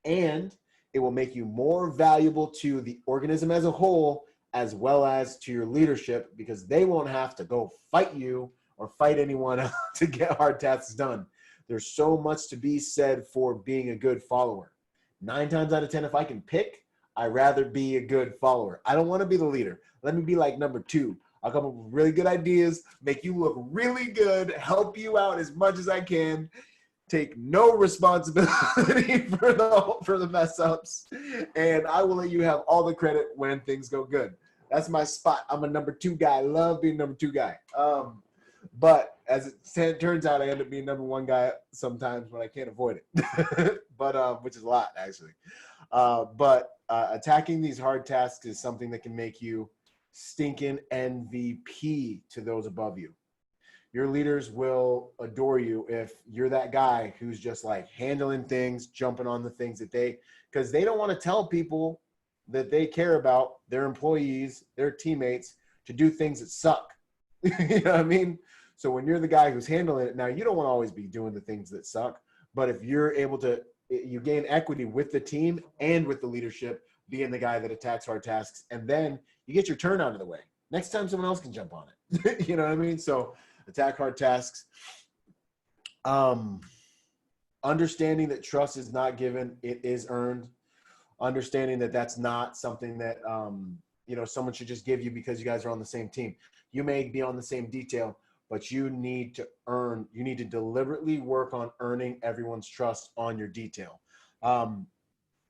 and it will make you more valuable to the organism as a whole, as well as to your leadership, because they won't have to go fight you or fight anyone else to get hard tasks done. There's so much to be said for being a good follower. 9 times out of 10, if I can pick, I'd rather be a good follower. I don't want to be the leader. Let me be like number 2. I'll come up with really good ideas, make you look really good, help you out as much as I can, take no responsibility for the mess ups, and I will let you have all the credit when things go good. That's my spot. I'm a number 2 guy. I love being number 2 guy. But as it turns out, I end up being number 1 guy sometimes when I can't avoid it, but which is a lot actually. But attacking these hard tasks is something that can make you stinking MVP to those above you. Your leaders will adore you if you're that guy who's just like handling things, jumping on the things that because they don't want to tell people that they care about their employees, their teammates, to do things that suck. You know what I mean? So when you're the guy who's handling it, now you don't want to always be doing the things that suck, but if you're able to, you gain equity with the team and with the leadership, being the guy that attacks hard tasks, and then you get your turn out of the way. Next time someone else can jump on it. You know what I mean? So attack hard tasks. Understanding that trust is not given, it is earned. Understanding that that's not something that, you know, someone should just give you because you guys are on the same team. You may be on the same detail, but you need to deliberately work on earning everyone's trust on your detail.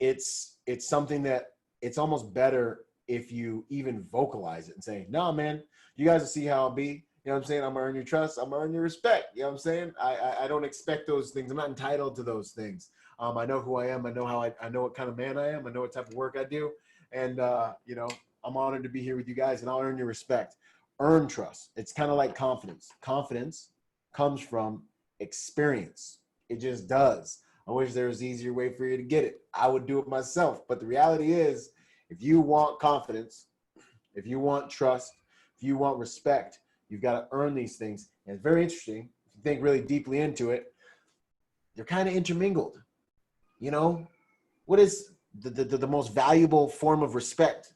It's something that it's almost better if you even vocalize it and say, no, man, you guys will see how I'll be. You know what I'm saying? I'm gonna earn your trust. I'm gonna earn your respect. You know what I'm saying? I don't expect those things. I'm not entitled to those things. I know who I am. I know I know what kind of man I am. I know what type of work I do. And, you know, I'm honored to be here with you guys, and I'll earn your respect. Earn trust. It's kind of like confidence. Confidence comes from experience. It just does. I wish there was an easier way for you to get it. I would do it myself. But the reality is, if you want confidence, if you want trust, if you want respect, you've got to earn these things. And it's very interesting. If you think really deeply into it, they're kind of intermingled. You know, what is the most valuable form of respect?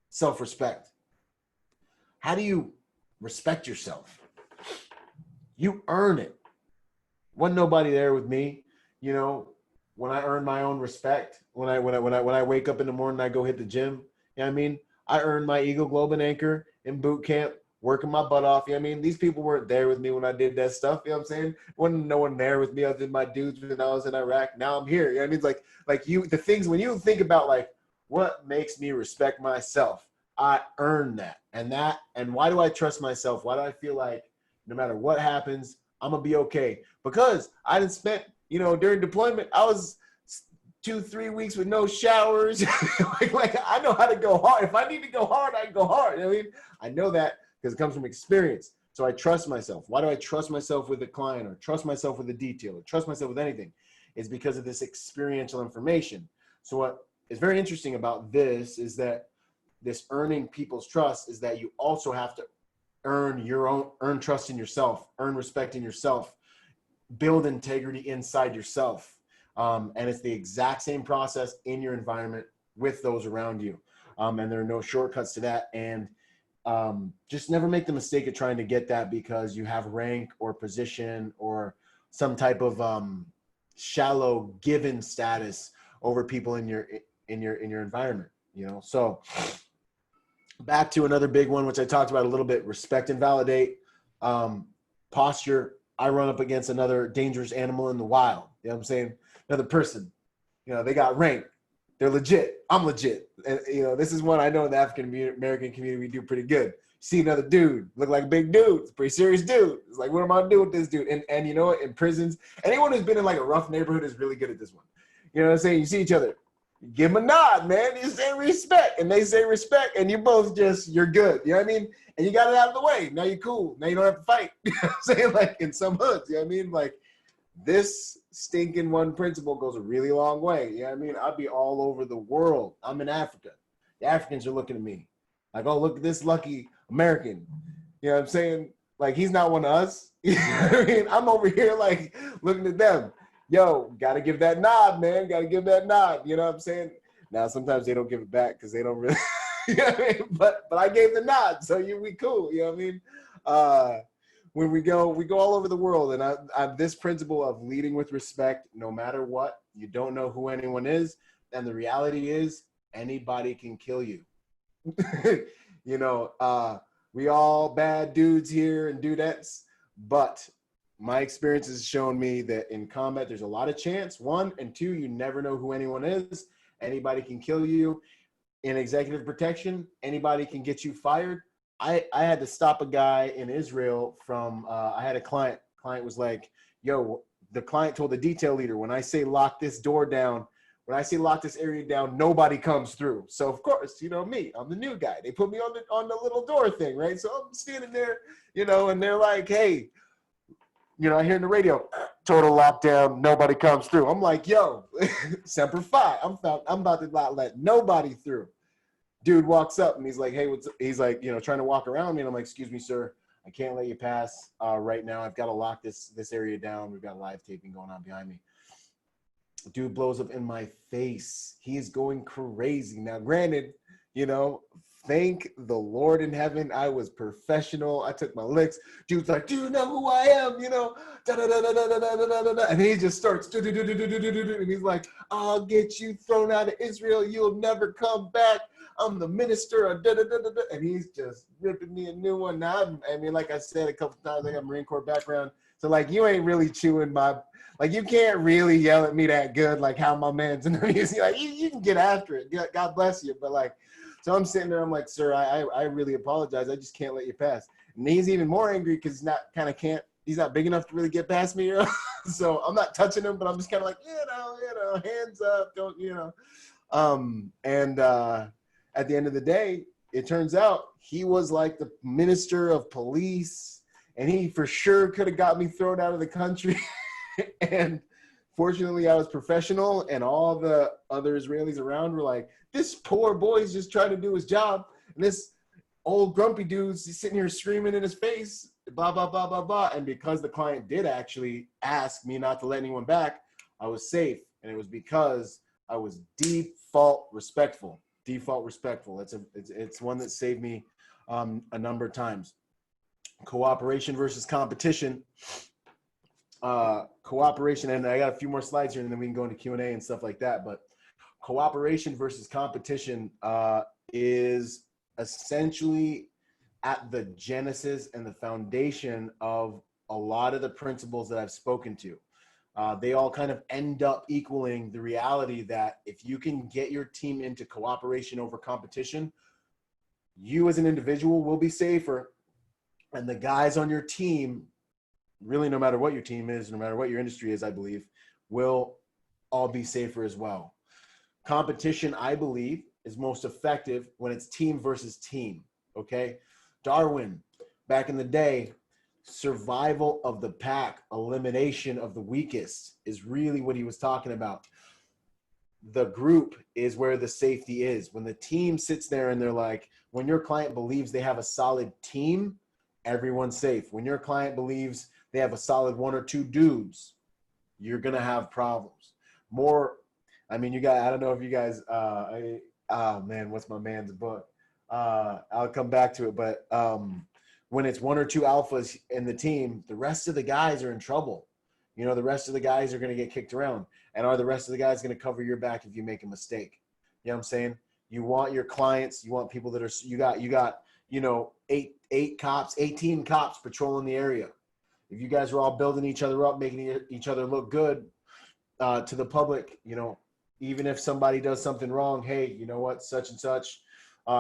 Self-respect. How do you respect yourself? You earn it. Wasn't nobody there with me, you know, when I earn my own respect, when I wake up in the morning, I go hit the gym. You know what I mean? I earned my Eagle Globe and Anchor in boot camp, working my butt off. You know what I mean? These people weren't there with me when I did that stuff. You know what I'm saying? Wasn't no one there with me other than my dudes when I was in Iraq. Now I'm here. You know what I mean? Like you, the things when you think about like what makes me respect myself, I earn that. And why do I trust myself? Why do I feel like no matter what happens, I'm gonna be okay? Because I done spent, you know, during deployment, I was 2-3 weeks with no showers. like I know how to go hard. If I need to go hard, I can go hard. You know what I mean? I know that because it comes from experience. So I trust myself. Why do I trust myself with a client or trust myself with a detail or trust myself with anything? It's because of this experiential information. So what is very interesting about this is that this earning people's trust is that you also have to earn trust in yourself, earn respect in yourself, build integrity inside yourself. And it's the exact same process in your environment with those around you. And there are no shortcuts to that. And just never make the mistake of trying to get that because you have rank or position or some type of shallow given status over people in your environment, you know? So back to another big one, which I talked about a little bit, respect and validate. Posture. I run up against another dangerous animal in the wild. You know what I'm saying? Another person, you know, they got rank. They're legit. I'm legit. And, you know, this is one I know in the African American community, we do pretty good. See another dude, look like a big dude. It's a pretty serious dude. It's like, what am I going to do with this dude? And you know what? In prisons, anyone who's been in like a rough neighborhood is really good at this one. You know what I'm saying? You see each other. You give them a nod, man. You say respect. And they say respect. And you both just, you're good. You know what I mean? And you got it out of the way. Now you're cool. Now you don't have to fight. You know what I'm saying? Like in some hoods, you know what I mean? Like this stinking one principle goes a really long way. You know what I mean? I'd be all over the world. I'm in Africa. The Africans are looking at me like, oh, look at this lucky American. You know what I'm saying? Like he's not one of us. You know what I mean? I'm over here like looking at them. Yo, got to give that nod, man. Got to give that nod. You know what I'm saying? Now, sometimes they don't give it back because they don't really, you know what I mean? But I gave the nod, so we cool. You know what I mean? When we go all over the world, and I this principle of leading with respect, no matter what. You don't know who anyone is, and the reality is anybody can kill you. You know, we all bad dudes here and dudettes, but my experience has shown me that in combat, there's a lot of chance. 1 and 2, you never know who anyone is. Anybody can kill you. In executive protection, anybody can get you fired. I had to stop a guy in Israel from, I had a client was like, yo, the client told the detail leader, when I say lock this door down, when I say lock this area down, nobody comes through. So of course, you know me, I'm the new guy. They put me on the little door thing, right? So I'm standing there, you know, and they're like, hey, you know, I hear in the radio, total lockdown, nobody comes through. I'm like, yo, Semper Fi. I'm about to not let nobody through. Dude walks up and he's like, hey, he's like, you know, trying to walk around me. And I'm like, excuse me, sir, I can't let you pass right now. I've got to lock this area down. We've got live taping going on behind me. Dude blows up in my face. He is going crazy. Now, granted, you know, thank the Lord in heaven, I was professional. I took my licks. Dude's like, do you know who I am? You know, da da da da da da da da da da. And he just starts, and he's like, I'll get you thrown out of Israel. You'll never come back. I'm the minister of da da da da da. And he's just ripping me a new one. Now, I mean, like I said a couple times, I got a Marine Corps background. So, like, you ain't really chewing my, like, you can't really yell at me that good, like how my man's in the music. Like, you can get after it. God bless you. But, like, so I'm sitting there, I'm like, sir, I really apologize. I just can't let you pass. And he's even more angry because he's not big enough to really get past me. You know? So I'm not touching him, but I'm just kind of like, you know, hands up, don't, you know. At the end of the day, it turns out he was like the minister of police, and he for sure could have got me thrown out of the country. And fortunately, I was professional, and all the other Israelis around were like, this poor boy's just trying to do his job. And this old grumpy dude's sitting here screaming in his face, blah, blah, blah, blah, blah. And because the client did actually ask me not to let anyone back, I was safe. And it was because I was default respectful. It's one that saved me a number of times. Cooperation versus competition. Cooperation, and I got a few more slides here, and then we can go into Q&A and stuff like that. But cooperation versus competition is essentially at the genesis and the foundation of a lot of the principles that I've spoken to. They all kind of end up equaling the reality that if you can get your team into cooperation over competition, you as an individual will be safer, and the guys on your team, really no matter what your team is, no matter what your industry is, I believe, will all be safer as well. Competition, I believe, is most effective when it's team versus team, okay? Darwin, back in the day, survival of the pack, elimination of the weakest is really what he was talking about. The group is where the safety is. When the team sits there and they're like, when your client believes they have a solid team, everyone's safe. When your client believes they have a solid one or two dudes, you're going to have problems. I don't know if you guys, what's my man's book? I'll come back to it. But when it's one or two alphas in the team, the rest of the guys are in trouble. You know, the rest of the guys are going to get kicked around. And are the rest of the guys going to cover your back if you make a mistake? You know what I'm saying? You want your clients, you want people that are, you got, you know, 18 cops patrolling the area. If you guys are all building each other up, making each other look good to the public, you know, even if somebody does something wrong, hey, you know what, such and such,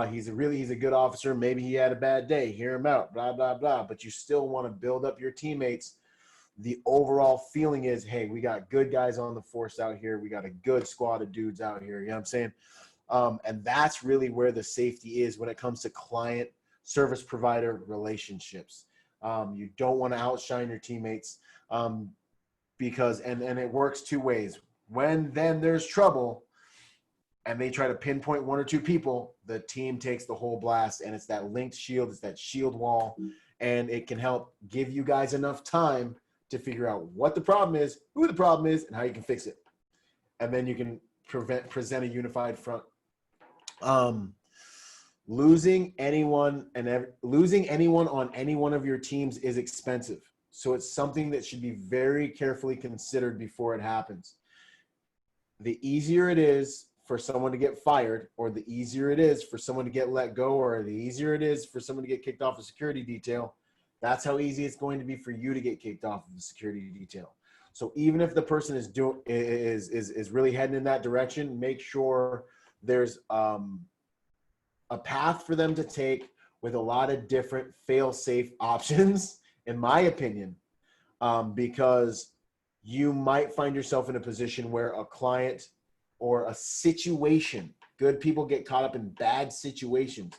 he's a good officer. Maybe he had a bad day. Hear him out, blah, blah, blah. But you still want to build up your teammates. The overall feeling is, hey, we got good guys on the force out here. We got a good squad of dudes out here. You know what I'm saying? And that's really where the safety is when it comes to client service provider relationships. You don't want to outshine your teammates because it works two ways. When then there's trouble and they try to pinpoint one or two people, the team takes the whole blast, and it's that linked shield, it's that shield wall, and it can help give you guys enough time to figure out what the problem is, who the problem is, and how you can fix it. And then you can present a unified front. Losing anyone on any one of your teams is expensive. So it's something that should be very carefully considered before it happens. The easier it is for someone to get fired, or the easier it is for someone to get let go, or the easier it is for someone to get kicked off a security detail, that's how easy it's going to be for you to get kicked off of the security detail. So even if the person is really heading in that direction, make sure there's a path for them to take with a lot of different fail-safe options, in my opinion, because you might find yourself in a position where a client or a situation, good people get caught up in bad situations,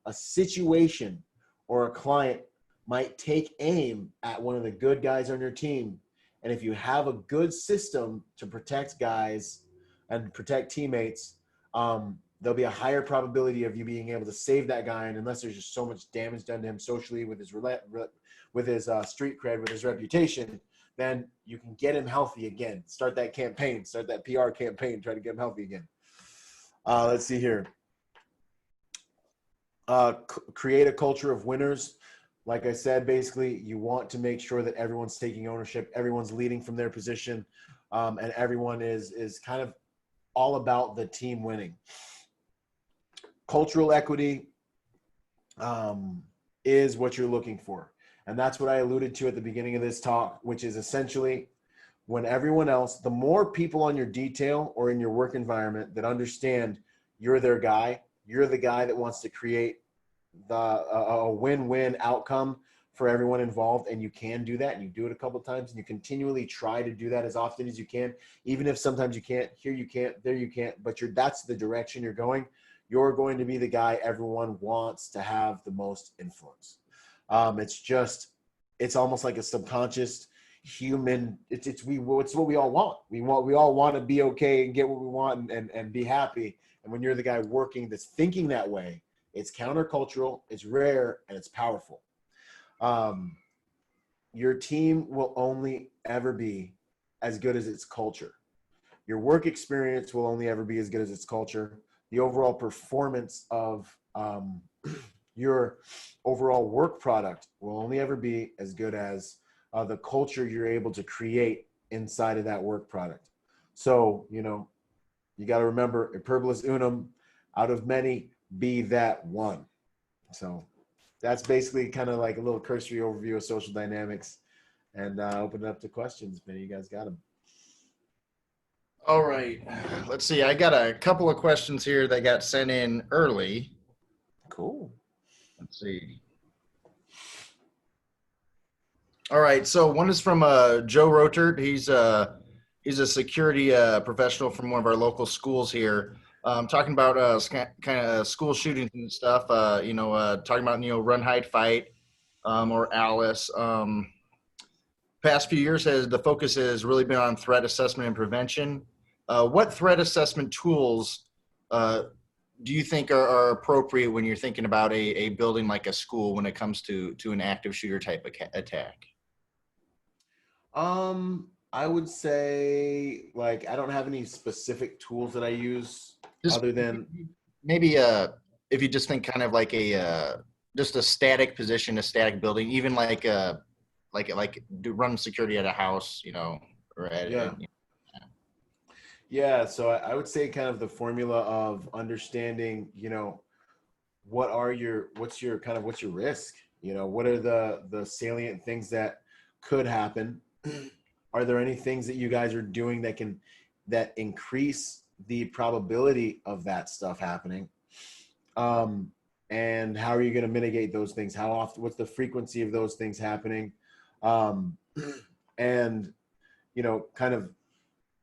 a situation or a client might take aim at one of the good guys on your team. And if you have a good system to protect guys and protect teammates, there'll be a higher probability of you being able to save that guy. And unless there's just so much damage done to him socially with his street cred, with his reputation, then you can get him healthy again. Start that campaign, start that PR campaign, try to get him healthy again. Let's see here. Create a culture of winners. Like I said, basically, you want to make sure that everyone's taking ownership, everyone's leading from their position, and everyone is kind of all about the team winning. Cultural equity is what you're looking for. And that's what I alluded to at the beginning of this talk, which is essentially when everyone else, the more people on your detail or in your work environment that understand you're their guy, you're the guy that wants to create a win-win outcome for everyone involved, and you can do that, and you do it a couple of times, and you continually try to do that as often as you can, even if sometimes you can't, here you can't, there you can't, but that's the direction you're going. You're going to be the guy everyone wants to have the most influence. It's almost like a subconscious human. It's what we all want. We all want to be okay and get what we want and be happy. And when you're the guy working that's thinking that way, it's countercultural, it's rare, and it's powerful. Your team will only ever be as good as its culture. Your work experience will only ever be as good as its culture. The overall performance of your overall work product will only ever be as good as the culture you're able to create inside of that work product. So, you got to remember, e pluribus unum, out of many, be that one. So that's basically kind of like a little cursory overview of social dynamics, and open it up to questions. Maybe you guys got them. All right. Let's see. I got a couple of questions here that got sent in early. Cool. Let's see. All right. So one is from Joe Rotert. He's a security professional from one of our local schools here. Talking about kind of school shootings and stuff. Talking about run, hide, fight, or Alice. Past few years the focus has really been on threat assessment and prevention. What threat assessment tools do you think are appropriate when you're thinking about a building like a school when it comes to an active shooter type attack? I would say, like, I don't have any specific tools that I use other than maybe if you just think kind of like just a static position, a static building, even like run security at a house, or at Yeah, so I would say kind of the formula of understanding, what's your risk? What are the salient things that could happen? Are there any things that you guys are doing that increase the probability of that stuff happening? And how are you going to mitigate those things? How often, what's the frequency of those things happening? And,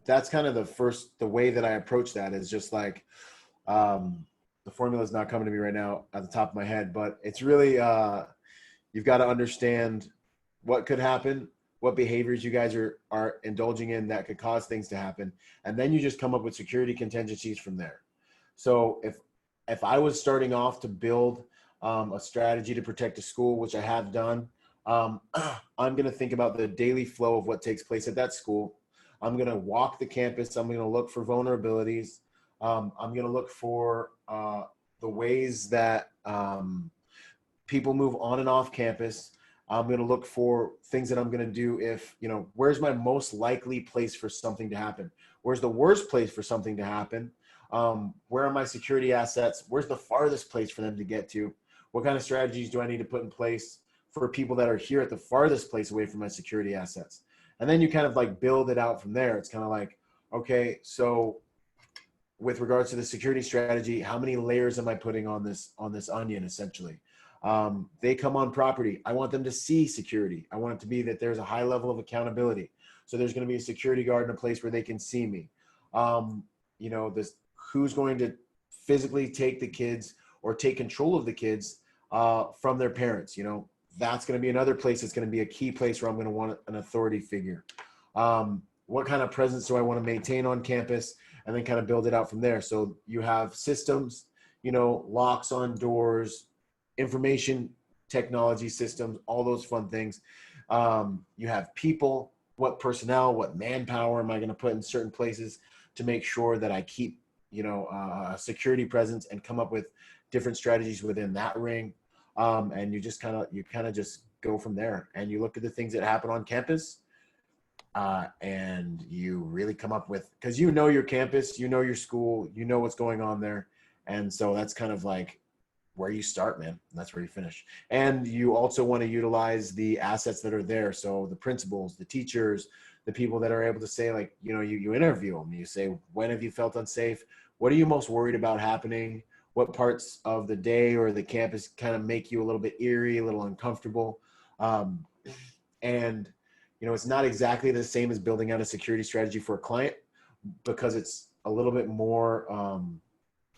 that's kind of the way that I approach that is just like, the formula is not coming to me right now at the top of my head, but it's really, you've got to understand what could happen, what behaviors you guys are indulging in that could cause things to happen. And then you just come up with security contingencies from there. So if I was starting off to build a strategy to protect a school, which I have done, I'm going to think about the daily flow of what takes place at that school. I'm going to walk the campus. I'm going to look for vulnerabilities. I'm going to look for the ways that people move on and off campus. I'm going to look for things that I'm going to do if, where's my most likely place for something to happen? Where's the worst place for something to happen? Where are my security assets? Where's the farthest place for them to get to? What kind of strategies do I need to put in place for people that are here at the farthest place away from my security assets? And then you kind of like build it out from there. It's kind of like, okay, so with regards to the security strategy, how many layers am I putting on this onion essentially? They come on property. I want them to see security. I want it to be that there's a high level of accountability. So there's going to be a security guard in a place where they can see me. Who's going to physically take the kids or take control of the kids from their parents? That's going to be another place. It's going to be a key place where I'm going to want an authority figure. What kind of presence do I want to maintain on campus? And then kind of build it out from there. So you have systems, locks on doors, information technology systems, all those fun things. You have people, what personnel, what manpower am I going to put in certain places to make sure that I keep, a security presence, and come up with different strategies within that ring. And you kind of just go from there, and you look at the things that happen on campus, and you really come up with, because your campus, your school, what's going on there. And so that's kind of like where you start, man. And that's where you finish. And you also want to utilize the assets that are there. So the principals, the teachers, the people that are able to say, like, you interview them. You say, when have you felt unsafe? What are you most worried about happening? What parts of the day or the campus kind of make you a little bit eerie, a little uncomfortable? And, it's not exactly the same as building out a security strategy for a client, because it's a little bit more,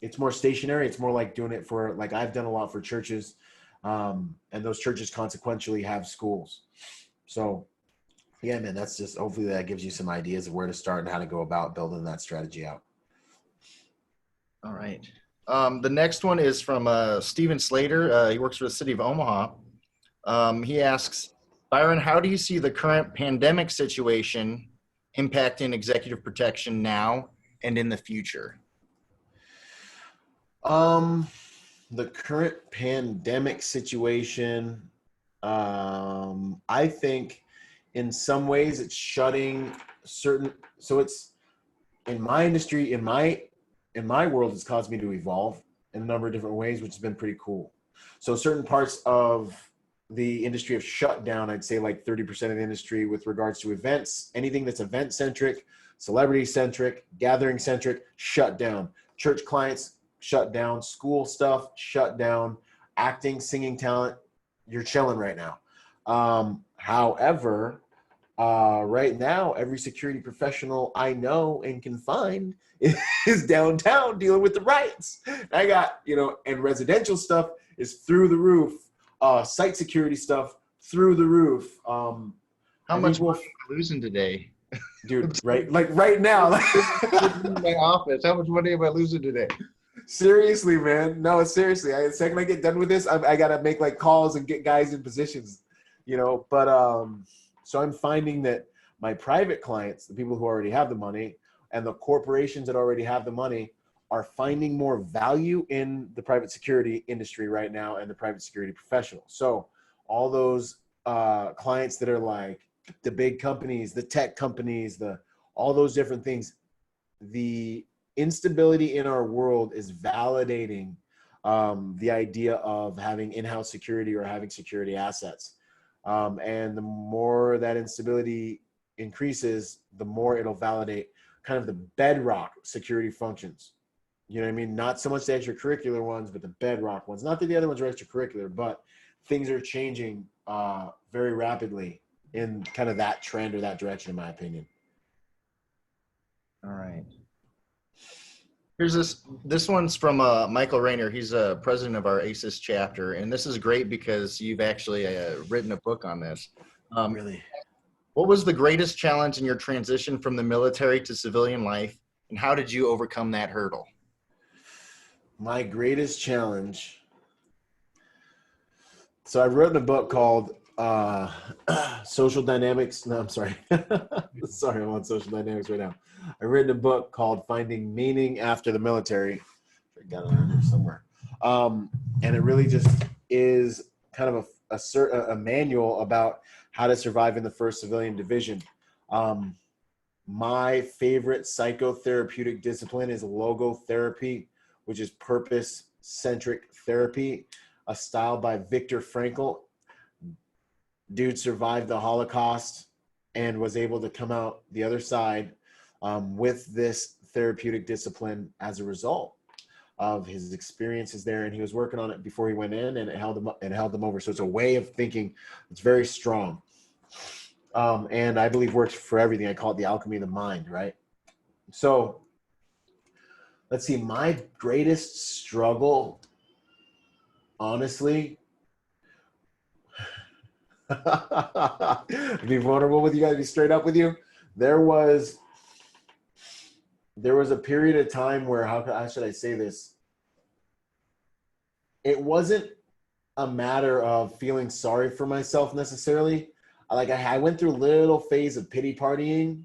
it's more stationary. It's more like doing it for, like, I've done a lot for churches, and those churches consequentially have schools. So yeah, man, that's just, hopefully that gives you some ideas of where to start and how to go about building that strategy out. All right. The next one is from Steven Slater. He works for the city of Omaha. He asks, Byron, how do you see the current pandemic situation impacting executive protection now and in the future? The current pandemic situation, I think in some ways it's shutting certain, so it's in my industry, in my world, it's caused me to evolve in a number of different ways, which has been pretty cool. So certain parts of the industry have shut down. I'd say like 30% of the industry with regards to events, anything that's event centric, celebrity centric, gathering centric, shut down. Church clients shut down, school stuff shut down, acting, singing talent, you're chilling right now. However, right now, every security professional I know and can find is downtown dealing with the riots. I got, and residential stuff is through the roof. Site security stuff through the roof. How much money am I losing today? Dude, right now. In my office, how much money am I losing today? Seriously, man. No, seriously. The second I get done with this, I got to make like calls and get guys in positions, But so I'm finding that my private clients, the people who already have the money, and the corporations that already have the money, are finding more value in the private security industry right now and the private security professionals. So all those clients that are like the big companies, the tech companies, all those different things, the instability in our world is validating the idea of having in-house security or having security assets. And the more that instability increases, the more it'll validate kind of the bedrock security functions. You know what I mean? Not so much the extracurricular ones, but the bedrock ones. Not that the other ones are extracurricular, but things are changing very rapidly in kind of that trend or that direction, in my opinion. All right. Here's this one's from Michael Rayner. He's president of our ASIS chapter. And this is great because you've actually written a book on this. Really? What was the greatest challenge in your transition from the military to civilian life? And how did you overcome that hurdle? My greatest challenge. So I've written a book called Social Dynamics. No, I'm sorry. Sorry, I'm on Social Dynamics right now. I've written a book called Finding Meaning After the Military. I got it on here somewhere. And it really just is kind of a manual about how to survive in the 1st Civilian Division. My favorite psychotherapeutic discipline is logotherapy, which is purpose-centric therapy, a style by Viktor Frankl. Dude survived the Holocaust and was able to come out the other side with this therapeutic discipline as a result of his experiences there. And he was working on it before he went in, and it held him over. So it's a way of thinking. It's very strong. And I believe works for everything. I call it the alchemy of the mind, right? So let's see, my greatest struggle, honestly, be vulnerable with you guys, be straight up with you. There was a period of time where, how should I say this? It wasn't a matter of feeling sorry for myself necessarily. I went through a little phase of pity partying.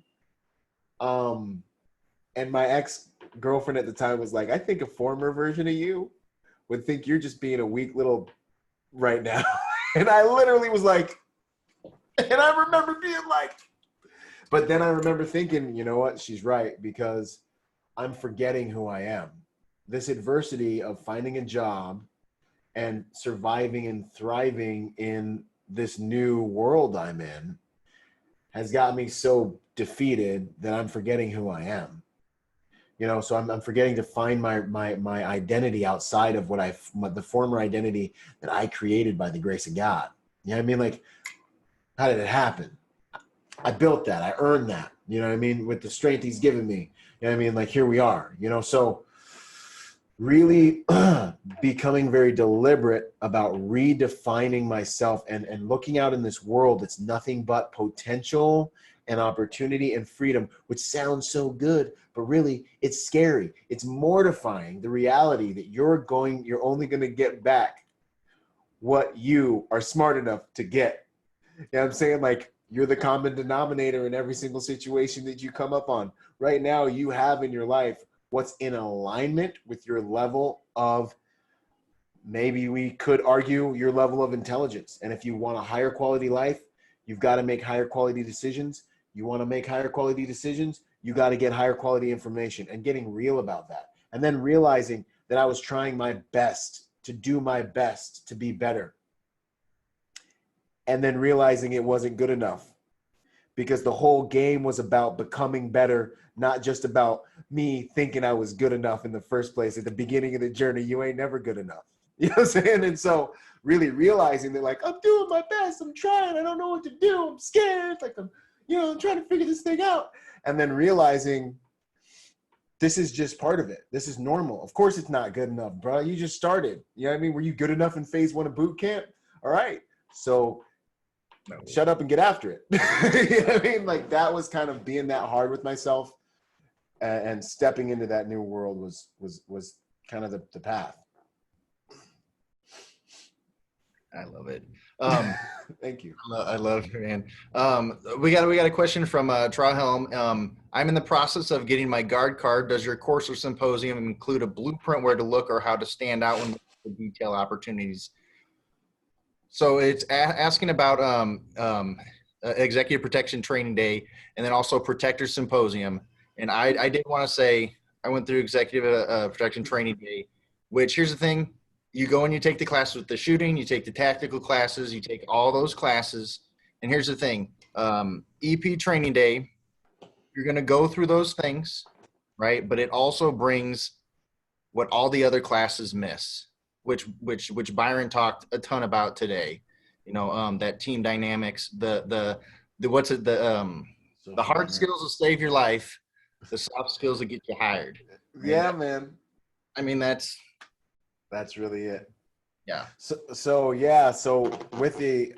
And my ex-girlfriend at the time was like, I think a former version of you would think you're just being a weak little right now. And I literally was like, and I remember being like, but then I remember thinking, you know what? She's right, because I'm forgetting who I am. This adversity of finding a job and surviving and thriving in this new world I'm in has got me so defeated that I'm forgetting who I am. You know, so I'm forgetting to find my identity outside of the former identity that I created by the grace of God. You know what I mean? Like, how did it happen? I built that. I earned that. You know what I mean? With the strength he's given me. You know what I mean? Like, here we are, you know? So really becoming very deliberate about redefining myself and looking out in this world that's nothing but potential and opportunity and freedom, which sounds so good, but really it's scary. It's mortifying, the reality that you're only going to get back what you are smart enough to get. You know what I'm saying? Like, you're the common denominator in every single situation that you come up on. Right now, you have in your life what's in alignment with your level of, maybe we could argue, your level of intelligence. And if you want a higher quality life, you've got to make higher quality decisions. You want to make higher quality decisions, you got to get higher quality information, and getting real about that. And then realizing that I was trying my best to do my best to be better. And then realizing it wasn't good enough, because the whole game was about becoming better, not just about me thinking I was good enough in the first place. At the beginning of the journey, you ain't never good enough. You know what I'm saying? And so really realizing that, like, I'm doing my best, I'm trying, I don't know what to do, I'm scared, like, I'm trying to figure this thing out. And then realizing this is just part of it. This is normal. Of course it's not good enough, bro. You just started. You know what I mean? Were you good enough in phase 1 of boot camp? All right. So shut up and get after it. You know what I mean? Like, that was kind of being that hard with myself, and stepping into that new world was kind of the path. I love it. Thank you. I love it, man. We got a question from Trahelm. I'm in the process of getting my guard card. Does your course or symposium include a blueprint where to look or how to stand out when looking for detail opportunities? So it's asking about Executive Protection Training Day, and then also Protector Symposium. And I did want to say I went through Executive Protection Training Day, which, here's the thing. You go and you take the classes with the shooting, you take the tactical classes, you take all those classes. And here's the thing. EP Training Day, you're going to go through those things, right? But it also brings what all the other classes miss, which Byron talked a ton about today. You know, that team dynamics, the hard skills will save your life, the soft skills will get you hired. Yeah, man. I mean, that's really it. Yeah. So to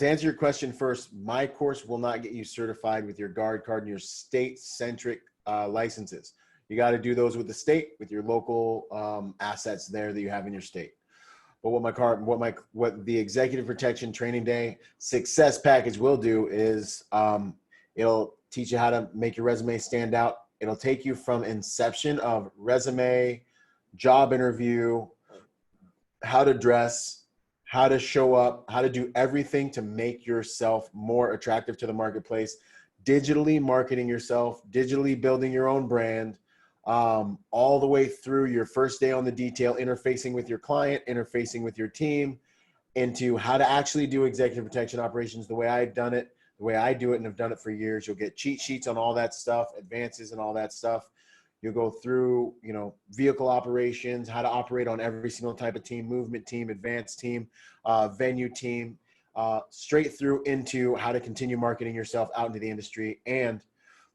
answer your question first, my course will not get you certified with your guard card and your state-centric licenses. You got to do those with the state, with your local assets there that you have in your state. But what the Executive Protection Training Day Success Package will do is it'll teach you how to make your resume stand out. It'll take you from inception of resume, job interview, how to dress, how to show up, how to do everything to make yourself more attractive to the marketplace, digitally marketing yourself, digitally building your own brand, all the way through your first day on the detail, interfacing with your client, interfacing with your team, into how to actually do executive protection operations the way I've done it, the way I do it and have done it for years. You'll get cheat sheets on all that stuff, advances and all that stuff. You'll go through, vehicle operations, how to operate on every single type of team, movement team, advanced team, venue team, straight through into how to continue marketing yourself out into the industry. And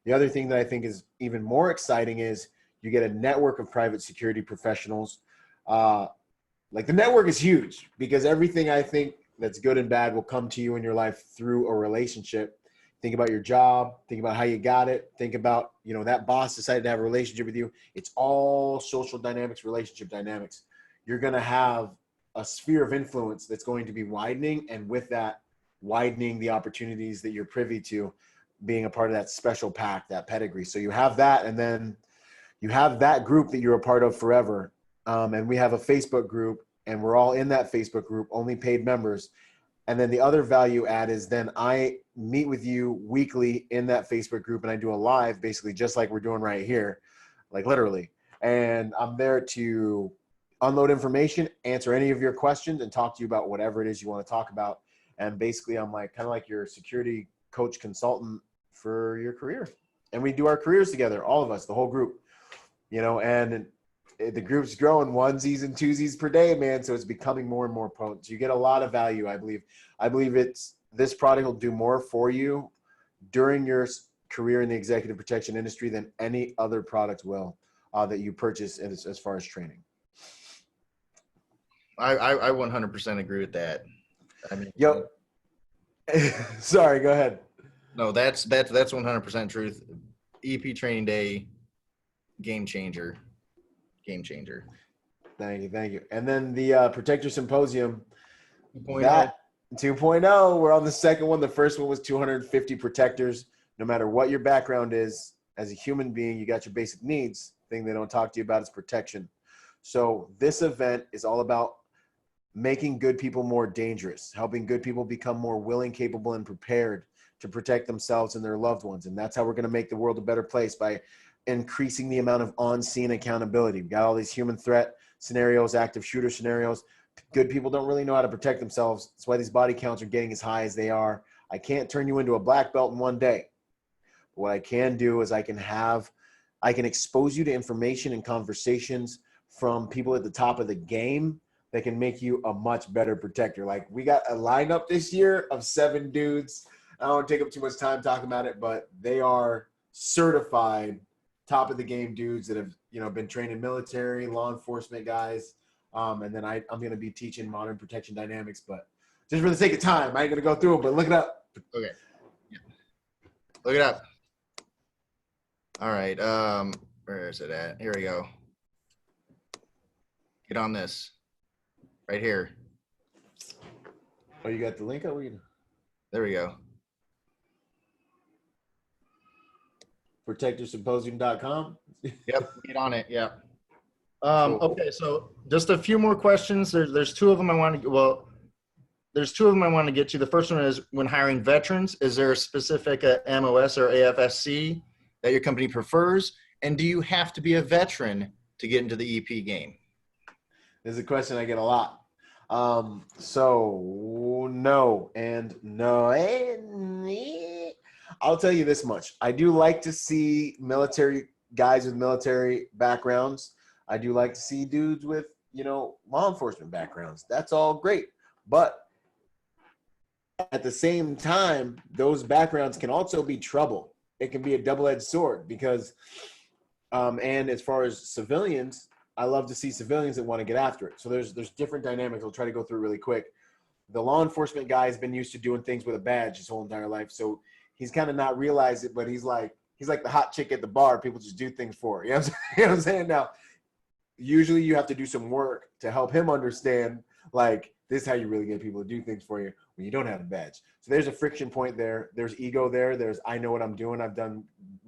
the other thing that I think is even more exciting is you get a network of private security professionals. Like, the network is huge, because everything I think that's good and bad will come to you in your life through a relationship. Think about your job, think about how you got it, think about, that boss decided to have a relationship with you. It's all social dynamics, relationship dynamics. You're going to have a sphere of influence that's going to be widening. And with that, widening the opportunities that you're privy to, being a part of that special pack, that pedigree. So you have that, and then you have that group that you're a part of forever. And we have a Facebook group, and we're all in that Facebook group, only paid members. And then the other value add is then I meet with you weekly in that Facebook group, and I do a live, basically just like we're doing right here, like literally. And I'm there to unload information, answer any of your questions, and talk to you about whatever it is you want to talk about. And basically I'm like kind of like your security coach consultant for your career. And we do our careers together, all of us, the whole group, you know, and the group's growing onesies and twosies per day, man. So it's becoming more and more potent. So you get a lot of value, I believe. I believe this product will do more for you during your career in the executive protection industry than any other product will that you purchase as far as training. I 100% agree with that. I mean, Yo, sorry, go ahead. no, that's 100% truth. EP training day, game changer. Thank you. And then the Protector Symposium, 2.0. that 2.0, we're on the second one. The first one was 250 protectors. No matter what your background is, as a human being, you got your basic needs. Thing they don't talk to you about is protection. So this event is all about making good people more dangerous, helping good people become more willing, capable, and prepared to protect themselves and their loved ones. And that's how we're going to make the world a better place, by increasing the amount of on-scene accountability. We've got all these human threat scenarios, active shooter scenarios. Good people don't really know how to protect themselves. That's why these body counts are getting as high as they are. I can't turn you into a black belt in one day. But what I can do is I can expose you to information and conversations from people at the top of the game that can make you a much better protector. Like, we got a lineup this year of 7 dudes. I don't want to take up too much time talking about it, but they are certified top of the game dudes that have, you know, been trained in military, law enforcement guys. And then I'm going to be teaching modern protection dynamics, but just for the sake of time, I ain't going to go through it, but look it up. Okay. Yeah. Look it up. All right. Where is it at? Here we go. Get on this. Right here. Oh, you got the link up? There we go. ProtectorSymposium.com. Yep. Get on it. Yep. Cool. Okay. So just a few more questions. There's 2 of them I want to, there's 2 of them I want to get to. The first one is, when hiring veterans, is there a specific MOS or AFSC that your company prefers? And do you have to be a veteran to get into the EP game? This is a question I get a lot. So no and no. I'll tell you this much. I do like to see military guys with military backgrounds. I do like to see dudes with, you know, law enforcement backgrounds. That's all great. But at the same time, those backgrounds can also be trouble. It can be a double-edged sword because, and as far as civilians, I love to see civilians that want to get after it. So there's different dynamics. I'll try to go through really quick. The law enforcement guy has been used to doing things with a badge his whole entire life. So he's kind of not realized it, but he's like the hot chick at the bar. People just do things for. You know what I'm saying? Now, usually you have to do some work to help him understand, like, this is how you really get people to do things for you when you don't have a badge. So there's a friction point there. There's ego there. There's, I know what I'm doing. I've done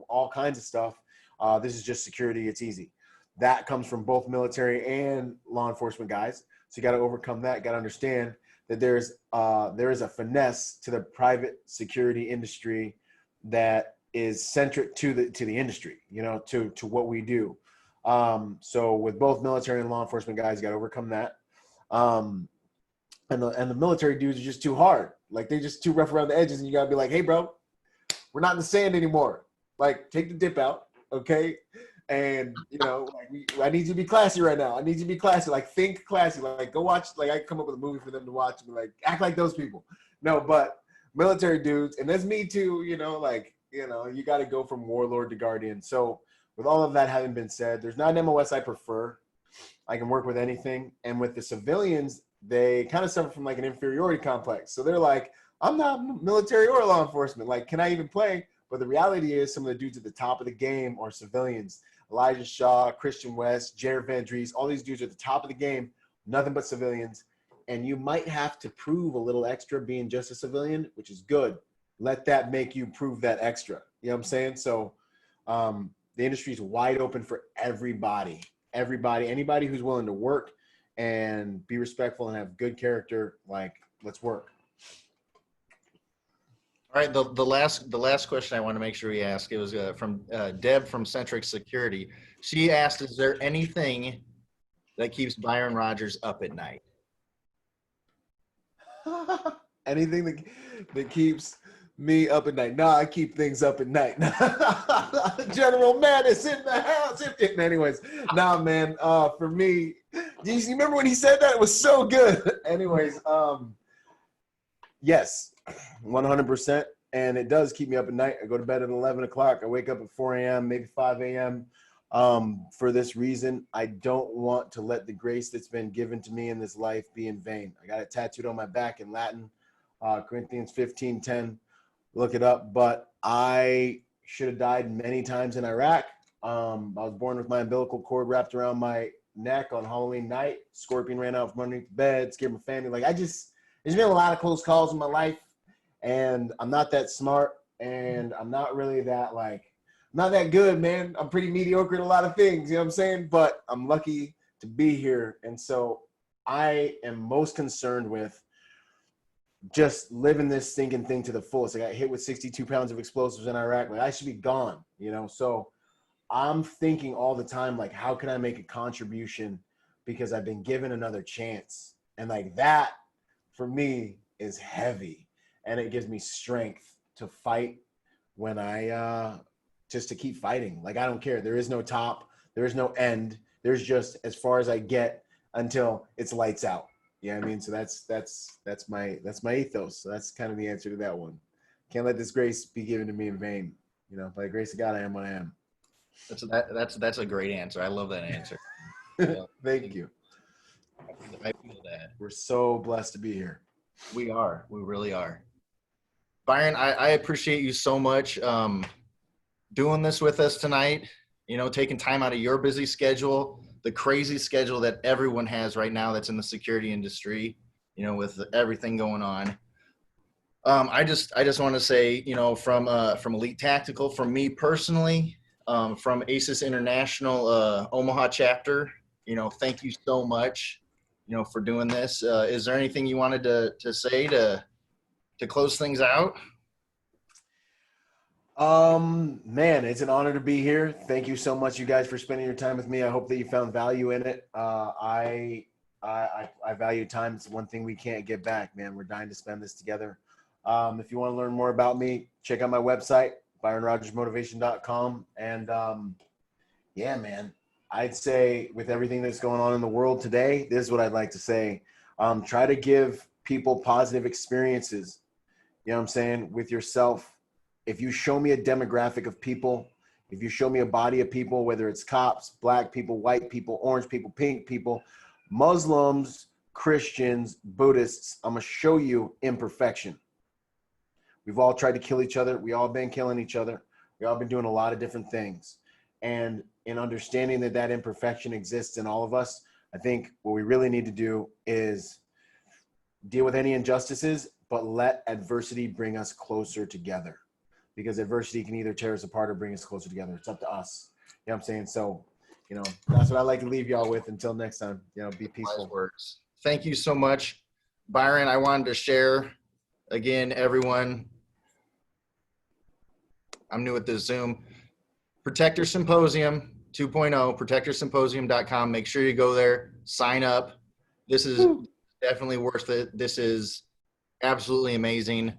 all kinds of stuff. This is just security. It's easy. That comes from both military and law enforcement guys. So you got to overcome that. Got to understand that there is a finesse to the private security industry that is centric to the industry, you know, to what we do. So with both military and law enforcement guys, you got to overcome that. And the military dudes are just too hard. Like, they're just too rough around the edges, and you got to be like, hey, bro, we're not in the sand anymore. Like, take the dip out, okay? And, you know, like, I need you to be classy right now. I need you to be classy. Like, think classy. Like, go watch. Like, I come up with a movie for them to watch and be like, act like those people. No, but military dudes, and that's me too, you know, like, you know, you got to go from warlord to guardian. So with all of that having been said, there's not an MOS I prefer. I can work with anything. And with the civilians, they kind of suffer from like an inferiority complex. So they're like, I'm not military or law enforcement. Like, can I even play? But the reality is, some of the dudes at the top of the game are civilians. Elijah Shaw, Christian West, Jared Van Dries, all these dudes are at the top of the game, nothing but civilians. and you might have to prove a little extra being just a civilian, which is good. Let that make you prove that extra. You know what I'm saying? So the industry is wide open for everybody. Anybody who's willing to work and be respectful and have good character, like, let's work. All right, the last question I want to make sure we ask, it was from Deb from Centric Security. She asked, is there anything that keeps Byron Rodgers up at night? Anything that keeps me up at night. No, I keep things up at night. General Mattis in the house. Anyways, nah, man. For me, do you remember when he said that? It was so good. Anyways, yes, 100%. And it does keep me up at night. I go to bed at 11 o'clock. I wake up at 4 a.m., maybe 5 a.m. For this reason, I don't want to let the grace that's been given to me in this life be in vain. I got it tattooed on my back in Latin, Corinthians 15:10. Look it up. But I should have died many times in Iraq. I was born with my umbilical cord wrapped around my neck on Halloween night. Scorpion ran out from underneath the bed, scared my family. Like, there's been a lot of close calls in my life, and I'm not that smart, and I'm not really that, not that good, man. I'm pretty mediocre at a lot of things, you know what I'm saying? But I'm lucky to be here. And so I am most concerned with just living this stinking thing to the fullest. I got hit with 62 pounds of explosives in Iraq. Like, I should be gone, you know? So I'm thinking all the time, like, how can I make a contribution because I've been given another chance? And like that for me is heavy, and it gives me strength to fight when just to keep fighting. Like, I don't care. There is no top. There is no end. There's just as far as I get until it's lights out. You know what I mean? So that's my ethos. So that's kind of the answer to that one. Can't let this grace be given to me in vain. You know, by the grace of God, I am what I am. That's a great answer. I love that answer. Thank you. I feel that. We're so blessed to be here. We are. We really are. Byron, I appreciate you so much doing this with us tonight, you know, taking time out of your busy schedule, the crazy schedule that everyone has right now that's in the security industry, you know, with everything going on. I just want to say, you know, from Elite Tactical, from me personally, from ASIS International Omaha Chapter, you know, thank you so much, you know, for doing this. Is there anything you wanted to say to close things out? Man, it's an honor to be here. Thank you so much, you guys, for spending your time with me. I hope that you found value in it. I value time. It's one thing we can't get back, man. We're dying to spend this together. If you want to learn more about me, check out my website, byronrodgersmotivation.com. And yeah, man, I'd say with everything that's going on in the world today, this is what I'd like to say. Try to give people positive experiences, you know what I'm saying, with yourself. If you show me a demographic of people, if you show me a body of people, whether it's cops, black people, white people, orange people, pink people, Muslims, Christians, Buddhists, I'm going to show you imperfection. We've all tried to kill each other. We all been killing each other. We all been doing a lot of different things. And in understanding that that imperfection exists in all of us, I think what we really need to do is deal with any injustices, but let adversity bring us closer together. Because adversity can either tear us apart or bring us closer together. It's up to us. You know what I'm saying? So, you know, that's what I like to leave y'all with. Until next time, you know, be peaceful. Words. Thank you so much, Byron. I wanted to share again, everyone. I'm new at this Zoom. Protector Symposium 2.0, protectorsymposium.com. Make sure you go there, sign up. This is definitely worth it. This is absolutely amazing.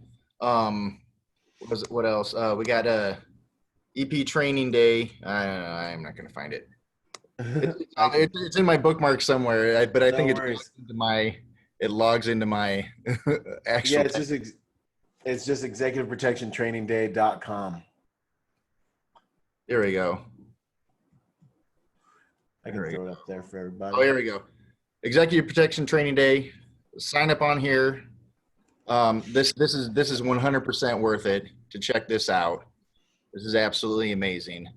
What else? We got EP training day. I'm not going to find it. It's in my bookmark somewhere, but I think it logs into my actual. Yeah, it's just executiveprotectiontrainingday.com. There we go. I can throw it up there for everybody. Oh, here we go. Executive Protection Training Day. Sign up on here. This is 100% worth it to check this out. This is absolutely amazing.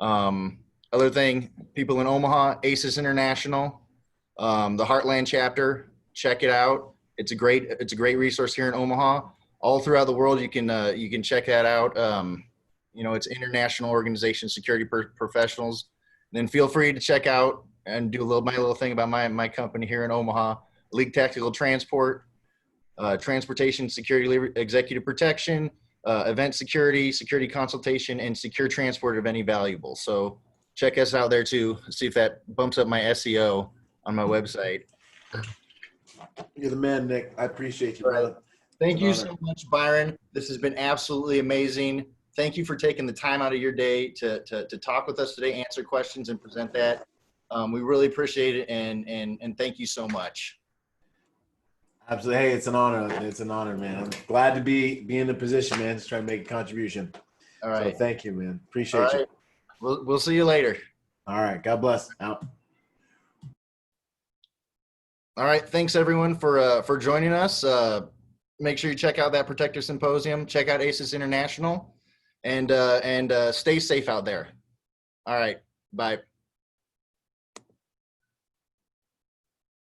Other thing, people in Omaha, ASIS International, the Heartland chapter, check it out. It's a great resource here in Omaha. All throughout the world, you can check that out. It's international organization, security professionals. And then feel free to check out and do my little thing about my company here in Omaha, League Tactical Transport, transportation, security, executive protection, event security, security consultation, and secure transport of any valuables. So check us out there too. See if that bumps up my SEO on my website. You're the man, Nick. I appreciate you, All right. brother. Thank you It's an so much, Byron. This has been absolutely amazing. Thank you for taking the time out of your day to talk with us today, answer questions, and present that. We really appreciate it, and thank you so much. Absolutely. Hey, it's an honor. It's an honor, man. I'm glad to be in the position, man, to try to make a contribution. All right. So thank you, man. All Appreciate right. you. We'll see you later. All right. God bless. Out. All right. Thanks everyone for joining us. Make sure you check out that Protector Symposium. Check out ASIS International, and stay safe out there. All right. Bye.